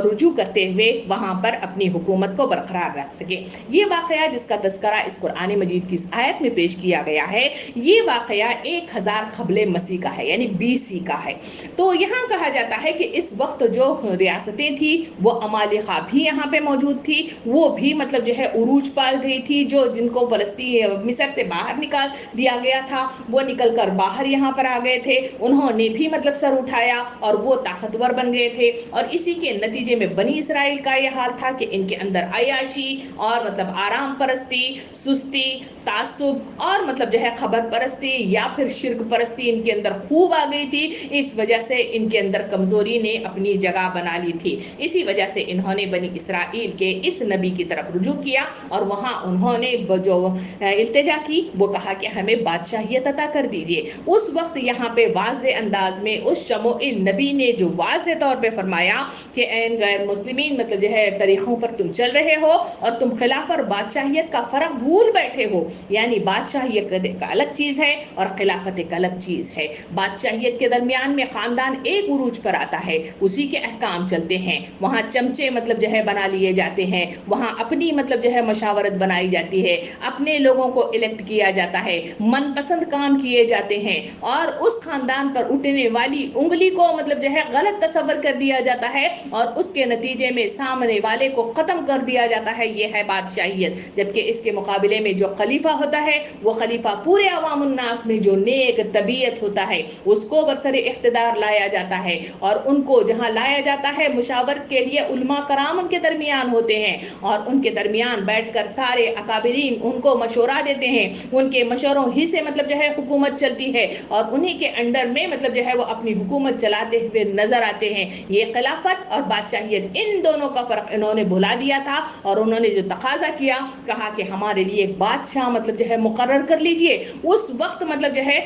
رجوع کرتے ہوئے وہاں پر اپنی حکومت کو برقرار رکھ سکیں۔ یہ واقعہ جس کا تذکرہ اس قرآن مجید کی اس آیت میں پیش کیا گیا ہے، یہ واقعہ 1000 قبل مسیح کا ہے، یعنی BC کا ہے۔ تو یہاں کہا جاتا ہے کہ اس وقت جو جو ریاستیں تھی وہ امالیقہ بھی یہاں پہ موجود تھی، وہ بھی مطلب جو ہے عروج پا گئی تھی، جو جن کو فلسطین مصر سے باہر نکال دیا گیا تھا وہ نکل کر باہر یہاں پر آ گئے تھے، انہوں نے بھی مطلب سر اٹھایا اور وہ طاقتور بن گئے تھے، اور اسی کے نتیجے میں بنی اسرائیل کا یہ حال تھا کہ ان کے اندر عیاشی اور مطلب آرام پرستی، سستی، تعصب اور مطلب جو ہے خبر پرستی یا پھر شرک پرستی ان کے اندر خوب آ گئی تھی، اس وجہ سے ان کے اندر کمزوری نے اپنی جگہ بنا لی تھی، اسی وجہ سے انہوں نے بنی اسرائیل کے اس نبی کی طرف رجوع کیا اور وہاں انہوں نے جو التجا کی وہ کہا کہ ہمیں بادشاہیت عطا کر دیجئے۔ اس وقت یہاں پہ واضح انداز میں اس شموئیل نبی نے جو واضح طور پہ فرمایا کہ اے غیر مسلمین مطلب جو ہے طریقوں پر تم چل رہے ہو اور تم خلافت اور بادشاہیت کا فرق بھول بیٹھے ہو، یعنی بادشاہیت ایک الگ چیز ہے اور خلافت ایک الگ چیز ہے، بادشاہیت کے درمیان میں خاندان ایک عروج پر آتا ہے، اسی کے احکام چلتے ہیں، وہاں چمچے مطلب جو ہے بنا لیے جاتے ہیں، وہاں اپنی مطلب جو ہے مشاورت بنائی جاتی ہے، اپنے لوگوں کو الیکٹ کیا جاتا ہے، من پسند کام کیے جاتے ہیں، اور اس خاندان پر اٹھنے والی انگلی کو مطلب جو ہے غلط تصور کر دیا جاتا ہے اور اس کے نتیجے میں سامنے والے کو ختم کر دیا جاتا ہے، یہ ہے بادشاہیت۔ جبکہ اس کے مقابلے میں جو خلیفہ ہوتا ہے وہ خلیفہ پورے عوام الناس میں جو نیک طبیعت ہوتا ہے اس کو برسر اقتدار لایا جاتا ہے، اور ان کو جہاں لایا جاتا ہے مشاورت کے لیے علماء کرام ان کے درمیان ہوتے ہیں، اور ان کے درمیان بیٹھ کر سارے اکابرین ان کو مشورہ دیتے ہیں، ان کے مشوروں ہی سے مطلب جو ہے حکومت چلتی ہے، اور انہی کے انڈر میں مطلب جو ہے وہ اپنی حکومت چلاتے ہوئے نظر آتے ہیں۔ یہ خلافت اور بادشاہیت ان دونوں کا فرق انہوں نے بھلا دیا تھا، اور انہوں نے جو تقاضا کیا، کہا کہ ہمارے لیے ایک بادشاہ مطلب جو ہے مقرر کر لیجئے۔ اس وقت مطلب جو ہے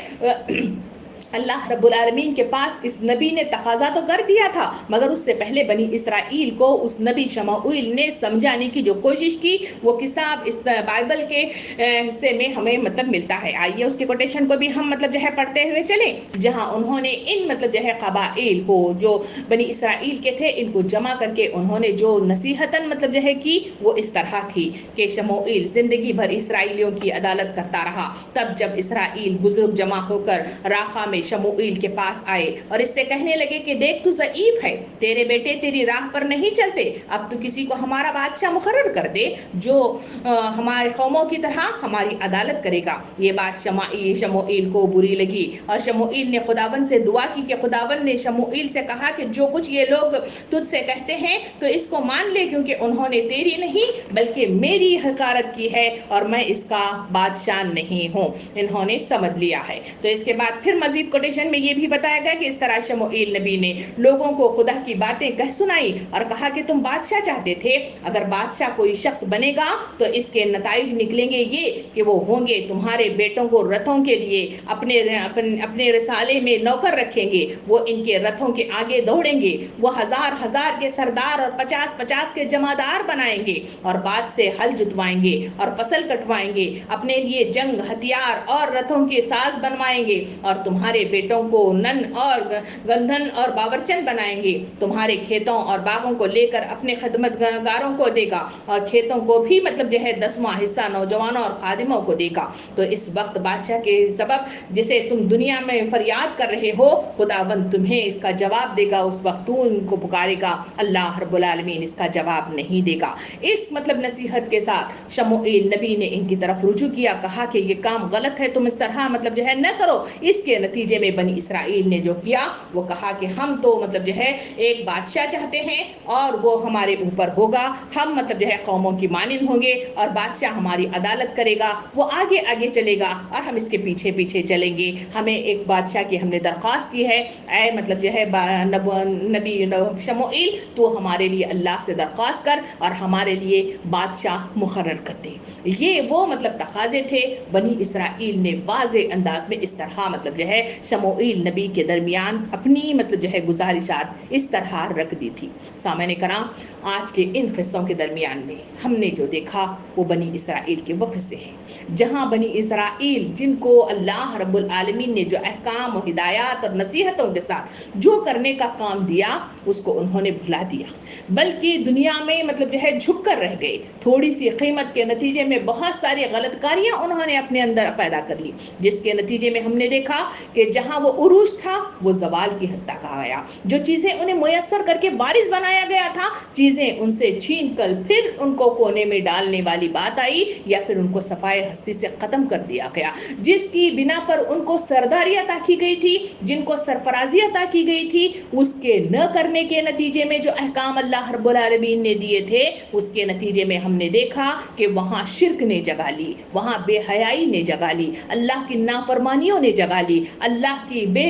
اللہ رب العالمین کے پاس اس نبی نے تقاضا تو کر دیا تھا، مگر اس سے پہلے بنی اسرائیل کو اس نبی شموئیل نے سمجھانے کی جو کوشش کی وہ کتاب اس بائبل کے حصے میں ہمیں مطلب ملتا ہے۔ آئیے اس کے کوٹیشن کو بھی ہم مطلب جو ہے پڑھتے ہوئے چلیں، جہاں انہوں نے ان مطلب جو ہے قبائل کو جو بنی اسرائیل کے تھے ان کو جمع کر کے انہوں نے جو نصیحتاً مطلب جو ہے کی وہ اس طرح تھی کہ شموئیل زندگی بھر اسرائیلیوں کی عدالت کرتا رہا، تب جب اسرائیل بزرگ جمع ہو کر راخا میں شموئیل کے پاس آئے اور اس سے کہنے لگے کہ دیکھ تو ضعیف ہے، تیرے بیٹے تیری راہ پر نہیں چلتے، اب تو کسی کو ہمارا بادشاہ مقرر کر دے جو ہمارے قوموں کی طرح ہماری عدالت کرے گا۔ یہ بات شموئیل کو بری لگی، اور شموئیل نے خداوند سے دعا کی کہ خداوند نے شموئیل سے کہا کہ جو کچھ یہ لوگ تجھ سے کہتے ہیں تو اس کو مان لے، کیونکہ انہوں نے تیری نہیں بلکہ میری حقارت کی ہے اور میں اس کا بادشاہ نہیں ہوں، انہوں نے سمجھ لیا ہے۔ تو اس کے بعد پھر مزید کوٹیشن میں یہ بھی بتایا گیا کہ اس طرح شموئیل نبی نے لوگوں کو خدا کی باتیں کہہ سنائی اور کہا کہ تم بادشاہ چاہتے تھے، اگر بادشاہ کوئی شخص بنے گا تو اس کے نتائج نکلیں گے یہ کہ وہ ہوں گے تمہارے بیٹوں کو رتھوں کے لیے اپنے رسالے میں نوکر رکھیں گے، وہ ان کے رتھوں کے آگے دوڑیں گے، وہ ہزار ہزار کے سردار اور 50 کے جمعدار بنائیں گے، اور بعد سے ہل جتوائیں گے اور فصل کٹوائیں گے، اپنے لیے جنگ ہتھیار اور رتھوں کے ساز بنوائیں گے، اور تمہارے بیٹوں کو نن اور گندھن اور باورچن بنائیں گے، تمہارے کھیتوں اور باغوں کو لے کر اپنے خدمتگاروں کو دے گا، اور کھیتوں کو بھی مطلب جو ہے 10واں حصہ نوجوانوں اور خادموں کو دے گا۔ تو اس وقت بادشاہ کے سبب جسے تم دنیا میں فریاد کر رہے ہو خداوند تمہیں اس کا جواب دے گا، اس وقت تو ان کو پکارے گا، اللہ رب العالمین اس کا جواب نہیں دے گا۔ اس مطلب نصیحت کے ساتھ شموئیل نبی نے ان کی طرف رجوع کیا، کہا کہ یہ کام غلط ہے، تم اس طرح مطلب جو ہے نہ کرو۔ اس کے نتیجے میں بنی اسرائیل نے جو کیا وہ کہا کہ ہم تو مطلب جو ہے ایک بادشاہ چاہتے ہیں اور وہ ہمارے اوپر ہوگا، ہم مطلب جو ہے قوموں کی مانند ہوں گے اور بادشاہ ہماری عدالت کرے گا، وہ آگے آگے چلے گا اور ہم اس کے پیچھے پیچھے چلیں گے۔ ہمیں ایک بادشاہ کی ہم نے درخواست کی ہے، اے مطلب جو ہے نبی شموئیل تو ہمارے لیے اللہ سے درخواست کر اور ہمارے لیے بادشاہ مقرر کر دے۔ یہ وہ مطلب تقاضے تھے، بنی اسرائیل نے واضح انداز میں اس طرح مطلب جو ہے شموئیل نبی کے درمیان اپنی مطلب جو ہے گزارشات اس طرح رکھ دی تھی۔ سامعین کرام، آج کے ان قصوں کے درمیان میں ہم نے جو دیکھا وہ بنی اسرائیل کے وقت سے ہے، جہاں بنی اسرائیل جن کو اللہ رب العالمین نے جو احکام و ہدایات اور نصیحتوں کے ساتھ جو کرنے کا کام دیا اس کو انہوں نے بھلا دیا، بلکہ دنیا میں مطلب جو ہے جھک کر رہ گئے، تھوڑی سی قیمت کے نتیجے میں بہت ساری غلط کاریاں انہوں نے اپنے اندر پیدا کر لی، جس کے نتیجے میں ہم نے دیکھا کہ کہ جہاں وہ عروج تھا وہ زوال کی حد تک آ گیا. جو چیزیں انہیں میسر کر کے وارث بنایا گیا تھا, چیزیں ان سے چھین کر پھر ان کو کونے میں ڈالنے والی بات آئی, یا پھر ان کو صفائے ہستی سے ختم کر دیا گیا. جس کی بنا پر ان کو سرداری عطا کی گئی تھی, جن کو سرفرازی عطا کی گئی تھی, اس کے نہ کرنے کے نتیجے میں جو احکام اللہ رب العالمین نے دیے تھے, اس کے نتیجے میں ہم نے دیکھا کہ وہاں شرک نے جگہ لی, وہاں بے حیائی نے جگہ لی, اللہ کی نافرمانیوں نے جگہ لی, اللہ کی بے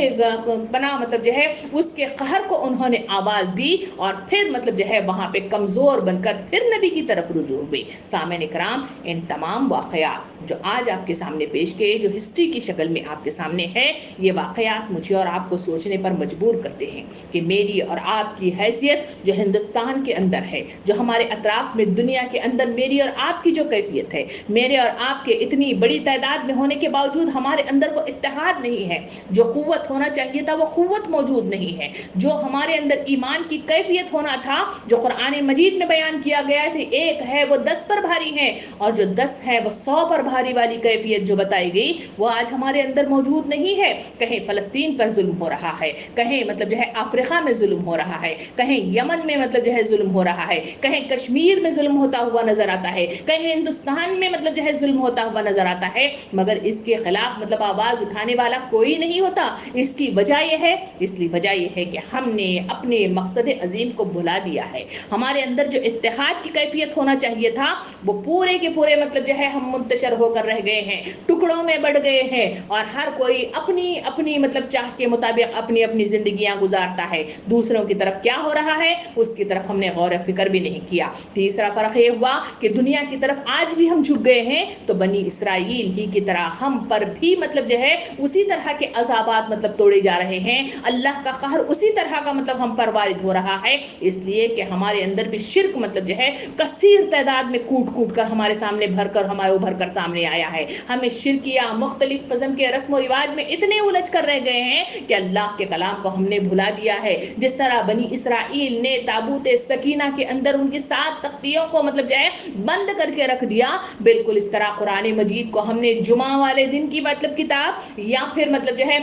پناہ مطلب جو ہے اس کے قہر کو انہوں نے آواز دی, اور پھر مطلب جو ہے وہاں پہ کمزور بن کر پھر نبی کی طرف رجوع ہوئے. سامعین کرام, ان تمام واقعات جو آج آپ کے سامنے پیش کیے, جو ہسٹری کی شکل میں آپ کے سامنے ہے, یہ واقعات مجھے اور آپ کو سوچنے پر مجبور کرتے ہیں کہ میری اور آپ کی حیثیت جو ہندوستان کے اندر ہے, جو ہمارے اطراف میں دنیا کے اندر میری اور آپ کی جو کیفیت ہے, میرے اور آپ کے اتنی بڑی تعداد میں ہونے کے باوجود ہمارے اندر وہ اتحاد نہیں ہے, جو قوت ہونا چاہیے تھا وہ قوت موجود نہیں ہے, جو ہمارے اندر ایمان کی کیفیت ہونا تھا, جو قرآن مجید میں بیان کیا گیا تھا, ایک ہے وہ 10 پر بھاری ہے, اور جو 10 ہے وہ 100 پر بھاری والی کیفیت جو بتائی گئی وہ آج ہمارے اندر موجود نہیں ہے. کہیں فلسطین پر ظلم ہو رہا ہے, کہیں مطلب جو ہے افریقہ میں ظلم ہو رہا ہے, کہیں یمن میں مطلب جو ہے ظلم ہو رہا ہے, کہیں کشمیر میں ظلم ہوتا ہوا نظر آتا ہے, کہیں ہندوستان میں مطلب جو ہے ظلم ہوتا ہوا نظر آتا ہے, مگر اس کے خلاف مطلب آواز اٹھانے والا کوئی نہیں ہوتا. اس کی وجہ یہ ہے, اس لیے وجہ یہ ہے کہ ہم نے اپنے مقصد عظیم کو بھلا دیا ہے. ہمارے اندر جو اتحاد کی کیفیت ہونا چاہیے تھا وہ پورے کے پورے مطلب جو ہے ہم منتشر ہو کر رہ گئے ہیں, ٹکڑوں میں بڑھ گئے ہیں, اور ہر کوئی اپنی اپنی مطلب چاہ کے مطابق اپنی اپنی زندگیاں گزارتا ہے. دوسروں کی طرف کیا ہو رہا ہے اس کی طرف ہم نے غور و فکر بھی نہیں کیا. تیسرا فرق یہ ہوا کہ دنیا کی طرف آج بھی ہم جھک گئے ہیں, تو بنی اسرائیل ہی کی طرح ہم پر بھی مطلب جو ہے اسی طرح کے عذابات مطلب توڑے جا رہے ہیں, اللہ کا قہر اسی طرح کا مطلب ہم پر وارد ہو رہا ہے, اس لیے کہ ہمارے اندر بھی شرک مطلب جو ہے کثیر تعداد میں کوٹ کوٹ کر ہمارے سامنے بھر کر ہمارے ابھر کر سامنے آیا ہے. ہمیں شرکیہ مختلف قسم کے رسم و رواج میں اتنے الجھ کر رہ گئے ہیں کہ اللہ کے کلام کو ہم نے بھلا دیا ہے. جس طرح بنی اسرائیل نے تابوت سکینہ کے اندر ان کی 7 تختیوں کو مطلب جو ہے بند کر کے رکھ دیا, بالکل اس طرح قرآن مجید کو ہم نے جمعہ والے دن کی مطلب کتاب, یا پھر مطلب جو ہے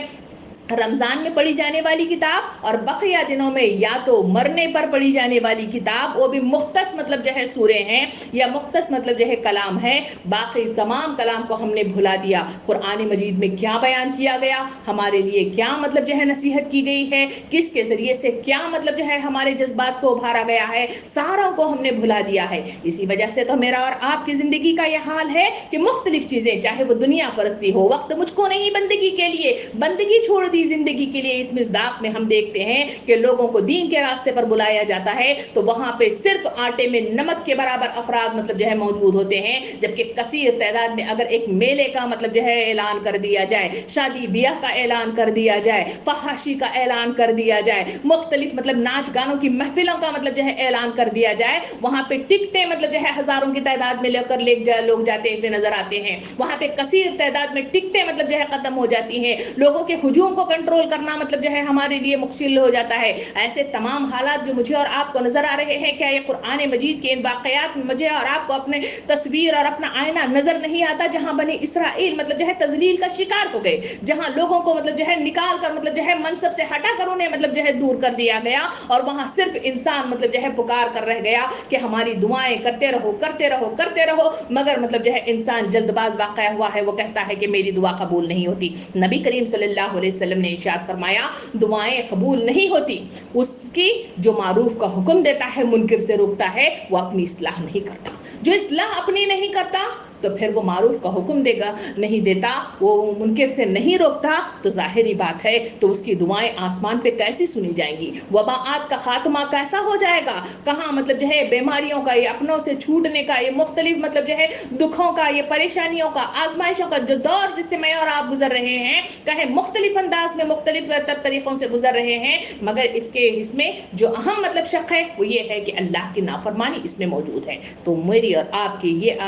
رمضان میں پڑھی جانے والی کتاب, اور بقیہ دنوں میں یا تو مرنے پر پڑھی جانے والی کتاب, وہ بھی مختص مطلب جو ہے سورے ہیں یا مختص مطلب جو ہے کلام ہے, باقی تمام کلام کو ہم نے بھلا دیا. قرآن مجید میں کیا بیان کیا گیا, ہمارے لیے کیا مطلب جو ہے نصیحت کی گئی ہے, کس کے ذریعے سے کیا مطلب جو ہے ہمارے جذبات کو ابھارا گیا ہے, ساروں کو ہم نے بھلا دیا ہے. اسی وجہ سے تو میرا اور آپ کی زندگی کا یہ حال ہے کہ مختلف چیزیں, چاہے وہ دنیا پرستی ہو, وقت مجھ کو نہیں بندگی کے لیے, بندگی چھوڑ دی زندگی کے لیے. اس مصداق میں ہم دیکھتے ہیں کہ لوگوں کو دین کے راستے پر بلایا جاتا ہے تو وہاں پہ صرف آٹے میں نمک کے برابر افراد مطلب جو ہے موجود ہوتے ہیں, جبکہ کثیر تعداد میں اگر ایک میلے کا مطلب جو ہے اعلان کر دیا جائے, شادی بیاہ کا اعلان کر دیا جائے, فحاشی کا اعلان کر دیا جائے, مختلف مطلب ناچ گانوں کی محفلوں کا مطلب جو ہے اعلان کر دیا جائے, وہاں پہ ٹکٹیں مطلب جو ہے ہزاروں کی تعداد میں لے کر لوگ جاتے ہوئے نظر آتے ہیں. وہاں پہ کثیر تعداد میں ٹکٹیں مطلب جو ہے ختم ہو جاتی ہیں, لوگوں کے ہجوم کو کنٹرول کرنا مطلب جو ہے ہمارے لیے مشکل ہو جاتا ہے. ایسے تمام حالات جو مجھے اور آپ کو نظر آ رہے ہیں, کیا یہ قرآن مجید کے ان واقعات میں مجھے اور آپ کو اپنے تصویر اور اپنا آئینہ نظر نہیں آتا, جہاں بنی اسرائیل مطلب جو ہے تذلیل کا شکار ہو گئے, جہاں لوگوں کو مطلب جو ہے نکال کر مطلب جو ہے منصب سے ہٹا کر انہیں مطلب جو ہے دور کر دیا گیا, اور وہاں صرف انسان مطلب جو ہے پکار کر رہ گیا کہ ہماری دعائیں کرتے رہو کرتے رہو کرتے رہو, مگر مطلب جو ہے انسان جلد باز واقع ہوا ہے, وہ کہتا ہے کہ میری دعا قبول نہیں ہوتی. نبی کریم صلی اللہ علیہ وسلم نے ارشاد فرمایا, دعائیں قبول نہیں ہوتی اس کی جو معروف کا حکم دیتا ہے, منکر سے روکتا ہے, وہ اپنی اصلاح نہیں کرتا. جو اصلاح اپنی نہیں کرتا تو پھر وہ معروف کا حکم دے گا نہیں دیتا, وہ منکر سے نہیں روکتا, تو ظاہری بات ہے تو اس کی دعائیں آسمان پہ کیسی سنی جائیں گی, وباءات کا خاتمہ کیسا ہو جائے گا, کہاں مطلب جو ہے بیماریوں کا, یہ اپنوں سے چھوٹنے کا, یہ مختلف مطلب جو ہے دکھوں کا, یہ پریشانیوں کا, آزمائشوں کا جو دور جس سے میں اور آپ گزر رہے ہیں, کہیں مختلف انداز میں مختلف طریقوں سے گزر رہے ہیں, مگر اس میں جو اہم مطلب شق ہے وہ یہ ہے کہ اللہ کی نافرمانی اس میں موجود ہے. تو میری اور آپ کی یہ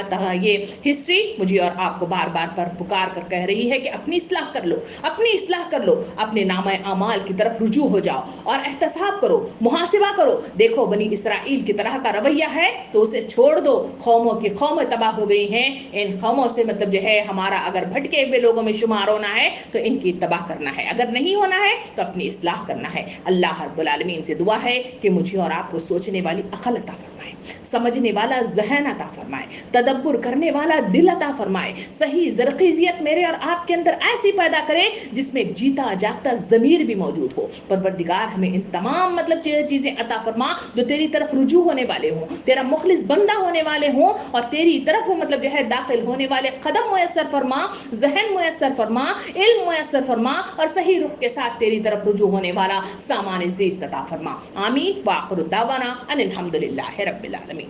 ہسٹری مجھے اور آپ کو بار بار پر پکار کر کہہ رہی ہے کہ اپنی اصلاح کر لو، اپنی اصلاح کر لو، اپنے نامہ اعمال کی طرف رجوع ہو جاؤ اور احتساب کرو، محاسبہ کرو۔ دیکھو بنی اسرائیل کی طرح کا رویہ ہے تو اسے چھوڑ دو، قوموں کی قومیں تباہ ہو گئی ہیں، ان قوموں سے مطلب جو ہے ہمارا اگر بھٹکے ہوئے لوگوں میں شمار ہونا ہے تو ان کی تباہ کرنا ہے، اگر نہیں ہونا ہے تو اپنی اصلاح کرنا ہے۔ اللہ رب العالمین سے دعا ہے کہ مجھے اور آپ کو سوچنے والی عقل عطا فرمائے، سمجھنے والا ذہن عطا فرمائے، تدبر کرنے والا دل عطا فرمائے، صحیح ذرقیزیت میرے اور آپ کے اندر ایسی پیدا کرے جس میں جیتا جاگتا ضمیر بھی موجود ہو۔ پروردگار ہمیں ان تمام مطلب چیزیں عطا فرما جو تیری طرف رجوع ہونے والے ہوں، تیرا مخلص بندہ ہونے والے ہوں اور تیری طرف مطلب جو ہے داخل ہونے والے قدم میسر فرما، ذہن میسر فرما، علم میسر فرما اور صحیح رخ کے ساتھ تیری طرف رجوع ہونے والا سامان زیست عطا فرما۔ آمین۔ وآخر دعوانا ان الحمد للہ رب العالمین۔